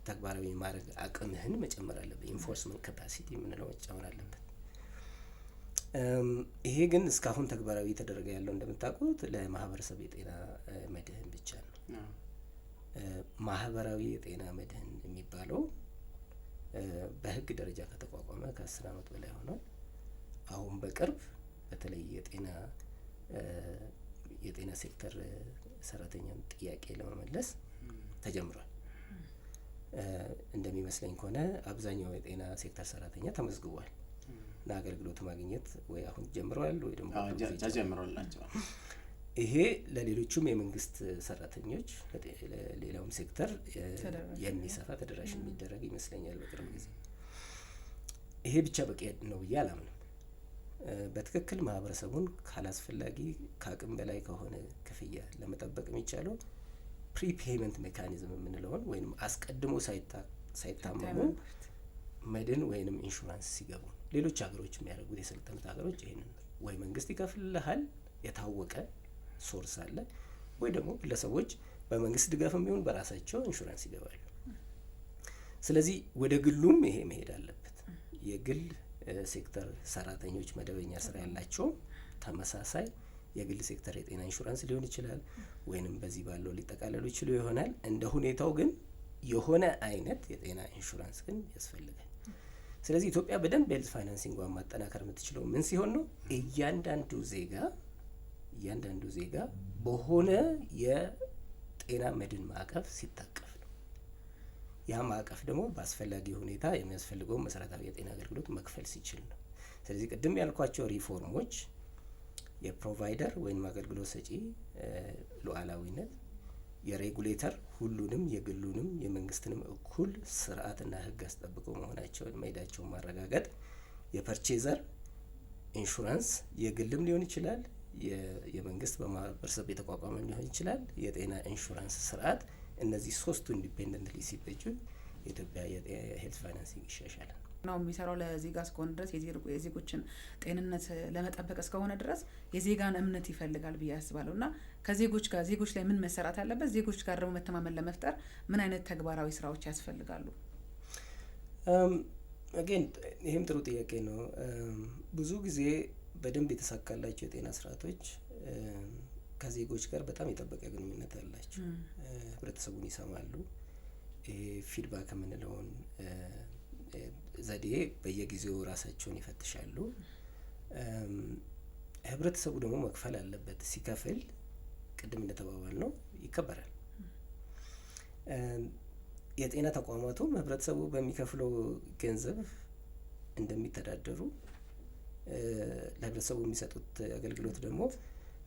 ተግባራዊ ማድረግ አቅምህን መጨመር አለበት። ኢንፎርስመንት ካፓሲቲ የምንለው መጨመር አለበት። ይሄ ግን እስካሁን ተግባራዊ የተደረገ ያለው እንደምታውቁት ለማህበረሰብ የጤና መድህን ብቻ ነው። ማህበራዊ የጤና መድህን የሚባለው በህግ ደረጃ ከተቋቋመ ከ10 ዓመት በላይ ሆኗል። አሁን በቅርብ በተለይ የጤና ሴክተር ሰራተኛን ጥያቄ ለመመለስ ተጀምሯል። እንደሚመስለኝ ከሆነ አብዛኛው የጤና ሴክተር ሰራተኛ ተመዝግቧል እና አገልግሎት ማግኘት ወይ አሁን ጀምረዋል ወይ ደግሞ ተጀምሮላቸዋል። ይሄ ለሌሎቹም የመንግስት ሰራተኞች ለሌላውም ሴክተር የሚሰፋ ተደራሽ የሚደረግ ይመስለኛል በቅርብ ጊዜ። ይሄ ብቻ በቂ ነው ብዬ አላምንም። በትክክል ማህበረሰቡን ካላስፈላጊ ከአቅም በላይ ከሆነ ክፍያ ለመጠበቅ የሚቻለው ፕሪፔይመንት ሜካኒዝም የምንለውን ወይም አስቀድሞ ሳይታመሙ መድን ወይንም ኢንሹራንስ ሲገቡ ሌሎች ሀገሮች የሚያደርጉት የሰለጠኑት ሀገሮች ይሄንን ወይ መንግስት ይከፍልልሃል የታወቀ ሶርስ አለ፣ ወይ ደግሞ ግለሰቦች በመንግስት ድጋፍም ቢሆን በራሳቸው ኢንሹራንስ ይገባሉ። ስለዚህ ወደ ግሉም ይሄ መሄድ አለበት። የግል ሴክተር ሰራተኞች መደበኛ ስራ ያላቸው ተመሳሳይ የግል ሴክተር የጤና ኢንሹራንስ ሊሆን ይችላል፣ ወይንም በዚህ ባለው ሊጠቃለሉ ይችሉ ይሆናል። እንደ ሁኔታው ግን የሆነ አይነት የጤና ኢንሹራንስ ግን ያስፈልጋል። ስለዚህ ኢትዮጵያ በደንብ ሄልዝ ፋይናንሲንጓን ማጠናከር የምትችለው ምን ሲሆን ነው? እያንዳንዱ ዜጋ በሆነ የጤና መድን ማዕቀፍ ሲታቀፍ ነው። ያ ማዕቀፍ ደግሞ በአስፈላጊ ሁኔታ የሚያስፈልገውን መሰረታዊ የጤና አገልግሎት መክፈል ሲችል ነው። ስለዚህ ቅድም ያልኳቸው ሪፎርሞች የፕሮቫይደር ወይም አገልግሎት ሰጪ ሉዓላዊነት፣ የሬጉሌተር ሁሉንም የግሉንም የመንግስትንም እኩል ስርዓትና ህግ አስጠብቀው መሄዳቸውን ማረጋገጥ፣ የፐርቼዘር ኢንሹራንስ የግልም ሊሆን ይችላል፣ የመንግስት በማህበረሰብ የተቋቋመ ሊሆን ይችላል፣ የጤና ኢንሹራንስ ስርዓት፣ እነዚህ ሶስቱ ኢንዲፔንደንትሊ ሲበጁ የኢትዮጵያ የሄልዝ ፋይናንሲንግ ይሻሻላል ነው የሚሰራው። ለዜጋ እስከሆነ ድረስ የዜጎችን ጤንነት ለመጠበቅ እስከሆነ ድረስ የዜጋን እምነት ይፈልጋል ብዬ አስባለሁ። እና ከዜጎች ላይ ምን መሰራት አለበት? ዜጎች ጋር ደግሞ መተማመን ለመፍጠር ምን አይነት ተግባራዊ ስራዎች ያስፈልጋሉ? አገን ይሄም ጥሩ ጥያቄ ነው። ብዙ ጊዜ በደንብ የተሳካላቸው የጤና ስርዓቶች ከዜጎች ጋር በጣም የጠበቀ ግንኙነት አላቸው። ህብረተሰቡን ይሰማሉ። ፊድባክ የምንለውን ዘዴ በየጊዜው ራሳቸውን ይፈትሻሉ። ህብረተሰቡ ደግሞ መክፈል አለበት። ሲከፍል ቅድም እንደተባባል ነው ይከበራል። የጤና ተቋማቱም ህብረተሰቡ በሚከፍለው ገንዘብ እንደሚተዳደሩ ለህብረተሰቡ የሚሰጡት አገልግሎት ደግሞ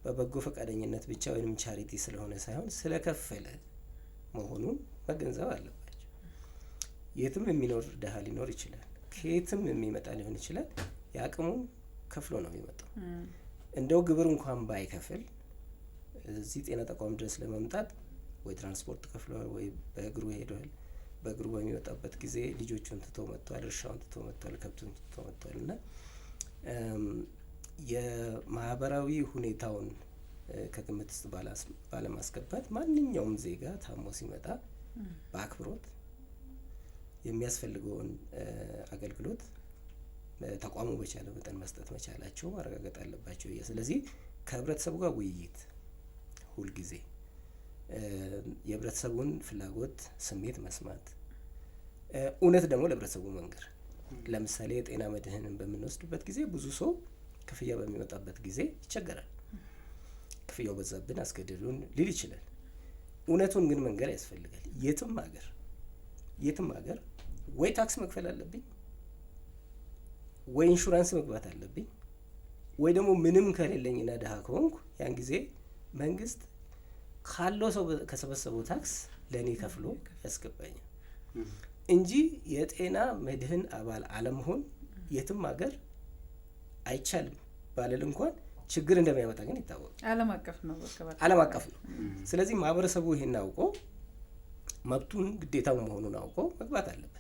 በበጎ ፈቃደኝነት ብቻ ወይም ቻሪቲ ስለሆነ ሳይሆን ስለከፈለ መሆኑን መገንዘብ አለባቸው። የትም የሚኖር ድሀ ሊኖር ይችላል። ከየትም የሚመጣ ሊሆን ይችላል። የአቅሙን ከፍሎ ነው የሚመጣው። እንደው ግብር እንኳን ባይከፍል እዚህ ጤና ተቋም ድረስ ለመምጣት ወይ ትራንስፖርት ከፍሏል፣ ወይ በእግሩ ሄዷል። በእግሩ በሚወጣበት ጊዜ ልጆቹን ትቶ መጥቷል፣ እርሻውን ትቶ መጥቷል፣ ከብቱን ትቶ መጥቷል እና የማህበራዊ ሁኔታውን ከግምት ውስጥ ባለማስገባት ማንኛውም ዜጋ ታሞ ሲመጣ በአክብሮት የሚያስፈልገውን አገልግሎት ተቋሙ በቻለ መጠን መስጠት መቻላቸው ማረጋገጥ አለባቸው። ስለዚህ ከህብረተሰቡ ጋር ውይይት ሁልጊዜ የህብረተሰቡን ፍላጎት፣ ስሜት መስማት፣ እውነት ደግሞ ለህብረተሰቡ መንገር። ለምሳሌ የጤና መድህንን በምንወስድበት ጊዜ ብዙ ሰው ክፍያ በሚመጣበት ጊዜ ይቸገራል። ክፍያው በዛብን፣ አስገድዱን ሊል ይችላል። እውነቱን ግን መንገር ያስፈልጋል። የትም ሀገር ወይ ታክስ መክፈል አለብኝ፣ ወይ ኢንሹራንስ መግባት አለብኝ፣ ወይ ደግሞ ምንም ከሌለኝና ድሀ ከሆንኩ ያን ጊዜ መንግስት ካለው ሰው ከሰበሰበው ታክስ ለእኔ ከፍሎ ያስገባኛል እንጂ የጤና መድህን አባል አለመሆን የትም ሀገር አይቻልም ባልል እንኳን ችግር እንደሚያመጣ ግን ይታወቃል። ዓለም አቀፍ ነው። ስለዚህ ማህበረሰቡ ይሄን አውቆ መብቱን ግዴታው መሆኑን አውቆ መግባት አለበት።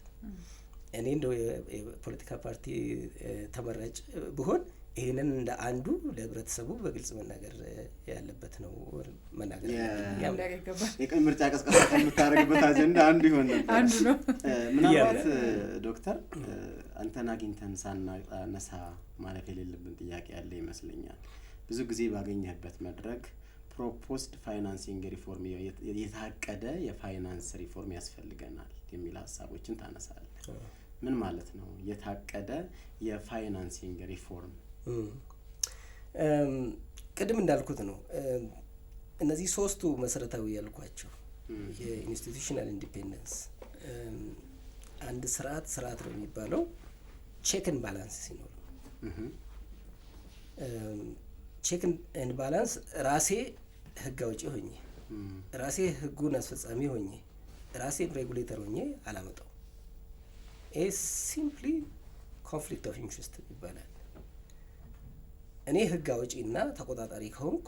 እኔ እንደው የፖለቲካ ፓርቲ ተመራጭ ብሆን ይሄንን እንደ አንዱ ለህብረተሰቡ በግልጽ መናገር ያለበት ነው። መናገር የቀን ምርጫ ቀስቀሳ ከምታደርግበት አጀንዳ አንዱ ይሆን ነበር። አንዱ ነው። ምናልባት ዶክተር አንተን አግኝተን ሳናነሳ ማለፍ የሌለብን ጥያቄ ያለ ይመስለኛል። ብዙ ጊዜ ባገኘህበት መድረክ ፕሮፖዝድ ፋይናንሲንግ ሪፎርም፣ የታቀደ የፋይናንስ ሪፎርም ያስፈልገናል የሚል ሀሳቦችን ታነሳለህ። ምን ማለት ነው የታቀደ የፋይናንሲንግ ሪፎርም? ቅድም እንዳልኩት ነው። እነዚህ ሶስቱ መሰረታዊ ያልኳቸው የኢንስቲቱሽናል ኢንዲፔንደንስ፣ አንድ ስርዓት ነው የሚባለው ቼክን ባላንስ ሲኖር ነው። ቼክን ኤንድ ባላንስ ራሴ ህግ አውጪ ሆኜ፣ ራሴ ህጉን አስፈጻሚ ሆኜ፣ ራሴ ሬጉሌተር ሆኜ አላመጣው። ሲምፕሊ ኮንፍሊክት ኦፍ ኢንትረስት ይባላል። እኔ ህግ አውጪና ተቆጣጣሪ ከሆንኩ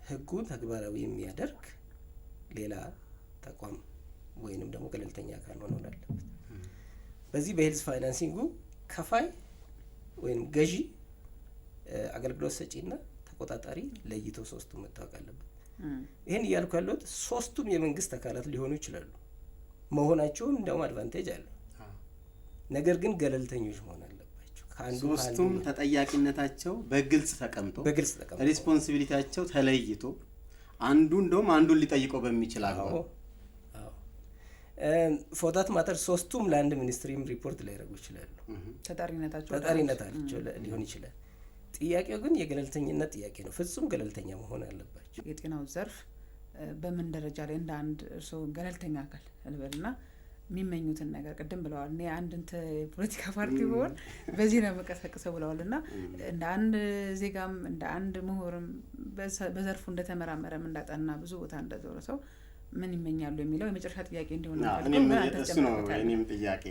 ህጉን ተግባራዊ የሚያደርግ ሌላ ተቋም ወይንም ደግሞ ገለልተኛ አካል መኖር አለበት። በዚህ በሄልዝ ፋይናንሲንጉ ከፋይ ወይም ገዢ፣ አገልግሎት ሰጪና ተቆጣጣሪ ለይቶ ሶስቱም መታወቅ አለበት። ይህን እያልኩ ያለሁት ሶስቱም የመንግስት አካላት ሊሆኑ ይችላሉ። መሆናቸውም እንደውም አድቫንቴጅ አለው። ነገር ግን ገለልተኞች መሆን አለባቸው። ሶስቱም ተጠያቂነታቸው በግልጽ ተቀምጦ ሪስፖንሲቢሊቲያቸው ተለይቶ አንዱ እንደውም አንዱን ሊጠይቀው በሚችል አግባብ ፎታት ማተር ሶስቱም ለአንድ ሚኒስትሪም ሪፖርት ሊያደርጉ ይችላሉ። ተጠሪነታቸው ሊሆን ይችላል። ጥያቄው ግን የገለልተኝነት ጥያቄ ነው። ፍጹም ገለልተኛ መሆን አለባቸው። የጤናው ዘርፍ በምን ደረጃ ላይ እንደ አንድ እርስዎ ገለልተኛ አካል እንበልና የሚመኙትን ነገር ቅድም ብለዋል። እኔ አንድ ፖለቲካ ፓርቲ ቢሆን በዚህ ነው መቀሰቅሰው ብለዋል እና እንደ አንድ ዜጋም እንደ አንድ ምሁርም በዘርፉ እንደተመራመረም እንዳጠና ብዙ ቦታ እንደዞረ ሰው ምን ይመኛሉ የሚለው የመጨረሻ ጥያቄ እንዲሆን ነው። እሱ ነው የኔም ጥያቄ።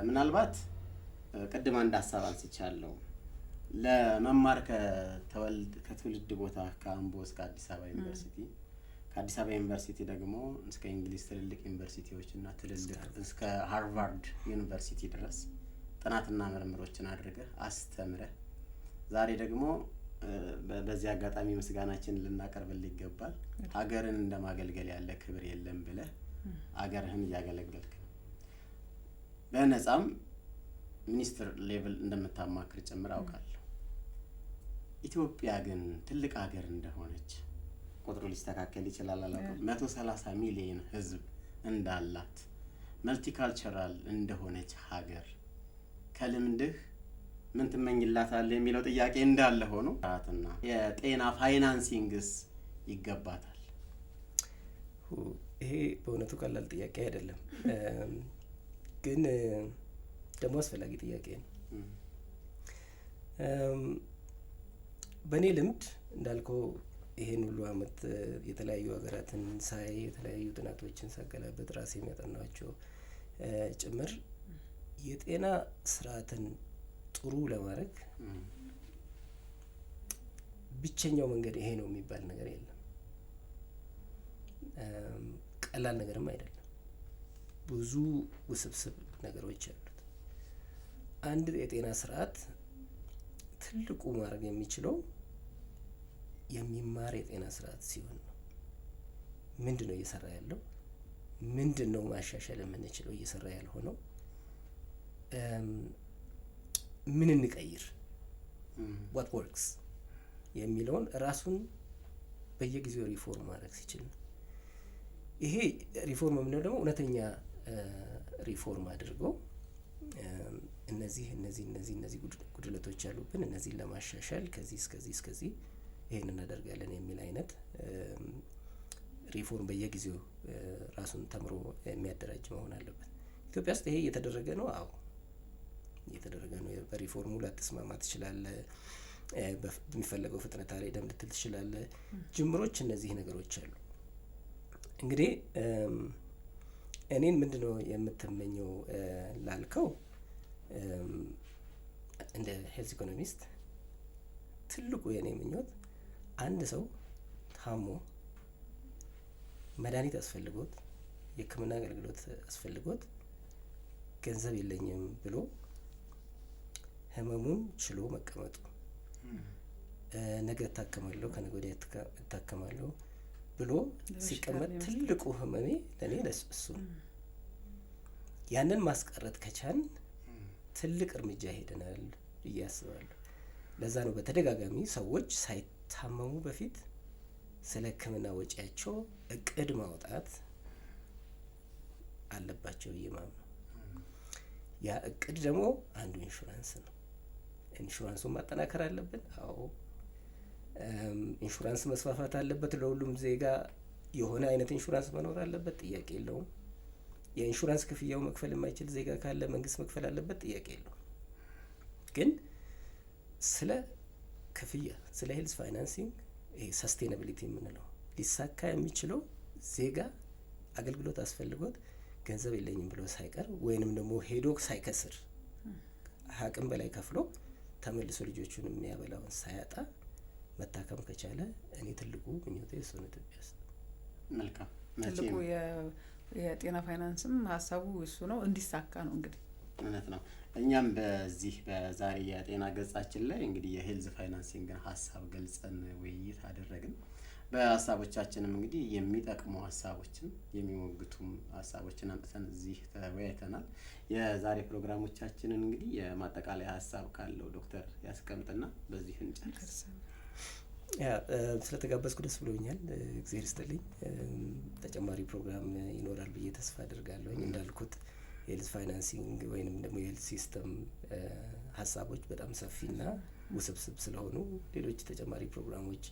ምናልባት ቅድም አንድ ሀሳብ አንስቻለሁ። ለመማር ከትውልድ ቦታ ከአምቦ እስከ አዲስ አበባ ዩኒቨርሲቲ፣ ከአዲስ አበባ ዩኒቨርሲቲ ደግሞ እስከ እንግሊዝ ትልልቅ ዩኒቨርሲቲዎች እና ትልልቅ እስከ ሃርቫርድ ዩኒቨርሲቲ ድረስ ጥናትና ምርምሮችን አድርገህ አስተምረህ ዛሬ ደግሞ በዚህ አጋጣሚ ምስጋናችን ልናቀርብልህ ይገባል። ሀገርን እንደማገልገል ያለ ክብር የለም ብለህ ሀገርህን እያገለገልክ ነው። በነጻም ሚኒስትር ሌቭል እንደምታማክር ጭምር አውቃለሁ። ኢትዮጵያ ግን ትልቅ ሀገር እንደሆነች ቁጥሩ ሊስተካከል ይችላል አላውቅም። 130 ሚሊዮን ህዝብ እንዳላት መልቲካልቸራል እንደሆነች ሀገር ከልምድህ ምን ትመኝላታለህ የሚለው ጥያቄ እንዳለ ሆኖ ራትና የጤና ፋይናንሲንግስ ይገባታል? ይሄ በእውነቱ ቀላል ጥያቄ አይደለም፣ ግን ደግሞ አስፈላጊ ጥያቄ ነው። በእኔ ልምድ እንዳልከው ይሄን ሁሉ አመት የተለያዩ ሀገራትን ሳይ የተለያዩ ጥናቶችን ሳገላበጥ ራሴ የሚያጠናቸው ጭምር የጤና ስርዓትን ጥሩ ለማድረግ ብቸኛው መንገድ ይሄ ነው የሚባል ነገር የለም። ቀላል ነገርም አይደለም። ብዙ ውስብስብ ነገሮች አሉት። አንድ የጤና ስርዓት ትልቁ ማድረግ የሚችለው የሚማር የጤና ስርዓት ሲሆን ነው። ምንድን ነው እየሰራ ያለው? ምንድን ነው ማሻሻል የምንችለው እየሰራ ያልሆነው? ምን እንቀይር፣ what works የሚለውን ራሱን በየጊዜው ሪፎርም ማድረግ ሲችል ነው። ይሄ ሪፎርም የምንለው ደግሞ እውነተኛ ሪፎርም አድርገው እነዚህ ጉድለቶች ያሉብን እነዚህን ለማሻሻል ከዚህ እስከዚህ ይሄን እናደርጋለን የሚል አይነት ሪፎርም በየጊዜው ራሱን ተምሮ የሚያደራጅ መሆን አለበት። ኢትዮጵያ ውስጥ ይሄ እየተደረገ ነው። አዎ እየተደረገ ነው። በሪፎርሙ ላትስማማ ትችላለህ፣ በሚፈለገው ፍጥነት አልሄደም ልትል ትችላለህ። ጅምሮች እነዚህ ነገሮች አሉ። እንግዲህ እኔን ምንድነው የምትመኘው ላልከው፣ እንደ ሄልዝ ኢኮኖሚስት ትልቁ የኔ ምኞት አንድ ሰው ታሞ መድኃኒት አስፈልጎት የሕክምና አገልግሎት አስፈልጎት ገንዘብ የለኝም ብሎ ህመሙን ችሎ መቀመጡ፣ ነገ እታከማለሁ ከነገ ወዲያ እታከማለሁ ብሎ ሲቀመጥ ትልቁ ህመሜ ለእኔ እሱ ነው። ያንን ማስቀረት ከቻን ትልቅ እርምጃ ሄደናል ብዬ አስባለሁ። ለዛ ነው በተደጋጋሚ ሰዎች ሳይታመሙ በፊት ስለ ሕክምና ወጪያቸው እቅድ ማውጣት አለባቸው ብዬ ማምነው። ያ እቅድ ደግሞ አንዱ ኢንሹራንስ ነው። ኢንሹራንሱን ማጠናከር አለብን። አዎ ኢንሹራንስ መስፋፋት አለበት። ለሁሉም ዜጋ የሆነ አይነት ኢንሹራንስ መኖር አለበት፣ ጥያቄ የለውም። የኢንሹራንስ ክፍያው መክፈል የማይችል ዜጋ ካለ መንግስት መክፈል አለበት፣ ጥያቄ የለውም። ግን ስለ ክፍያ፣ ስለ ሄልዝ ፋይናንሲንግ ይሄ ሰስቴናቢሊቲ የምንለው ሊሳካ የሚችለው ዜጋ አገልግሎት አስፈልጎት ገንዘብ የለኝም ብሎ ሳይቀር ወይንም ደግሞ ሄዶ ሳይከስር አቅም በላይ ከፍሎ ተመልሶ ልጆቹን የሚያበላውን ሳያጣ መታከም ከቻለ እኔ ትልቁ ምኞቴ እሱ ነው። ኢትዮጵያ ውስጥ መልካም ትልቁ የጤና ፋይናንስም ሀሳቡ እሱ ነው፣ እንዲሳካ ነው። እንግዲህ እውነት ነው። እኛም በዚህ በዛሬ የጤና ገጻችን ላይ እንግዲህ የሄልዝ ፋይናንሲንግን ሀሳብ ገልጸን ውይይት አደረግን። በሀሳቦቻችንም እንግዲህ የሚጠቅሙ ሀሳቦችን የሚሞግቱም ሀሳቦችን አምጥተን እዚህ ተወያይተናል። የዛሬ ፕሮግራሞቻችንን እንግዲህ የማጠቃለያ ሀሳብ ካለው ዶክተር ያስቀምጥና በዚህ እንጨርስ። ስለተጋበዝኩ ደስ ብሎኛል። እግዚአብሔር ይስጥልኝ። ተጨማሪ ፕሮግራም ይኖራል ብዬ ተስፋ አድርጋለሁ። እንዳልኩት የሄልዝ ፋይናንሲንግ ወይንም ደግሞ የሄልዝ ሲስተም ሀሳቦች በጣም ሰፊና ውስብስብ ስለሆኑ ሌሎች ተጨማሪ ፕሮግራሞች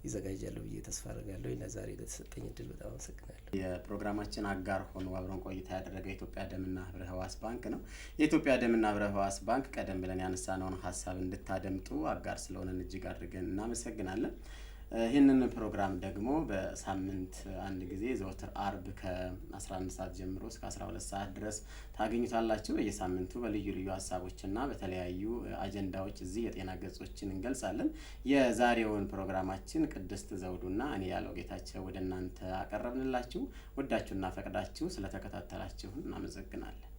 ይዘጋጃሉ ብዬ ተስፋ አደርጋለሁ። ለዛሬ ለተሰጠኝ እድል በጣም አመሰግናለሁ። የፕሮግራማችን አጋር ሆኖ አብረን ቆይታ ያደረገው የኢትዮጵያ ደምና ህብረ ህዋስ ባንክ ነው። የኢትዮጵያ ደምና ህብረ ህዋስ ባንክ ቀደም ብለን ያነሳነውን ሀሳብ እንድታደምጡ አጋር ስለሆነን እጅግ አድርገን እናመሰግናለን። ይህንን ፕሮግራም ደግሞ በሳምንት አንድ ጊዜ ዘወትር አርብ ከ11 ሰዓት ጀምሮ እስከ 12 ሰዓት ድረስ ታገኙታላችሁ። በየሳምንቱ በልዩ ልዩ ሀሳቦችና በተለያዩ አጀንዳዎች እዚህ የጤና ገጾችን እንገልጻለን። የዛሬውን ፕሮግራማችን ቅድስት ዘውዱና እኔ ያለው ጌታቸው ወደ እናንተ አቀረብንላችሁ። ወዳችሁና ፈቅዳችሁ ስለተከታተላችሁን እናመሰግናለን።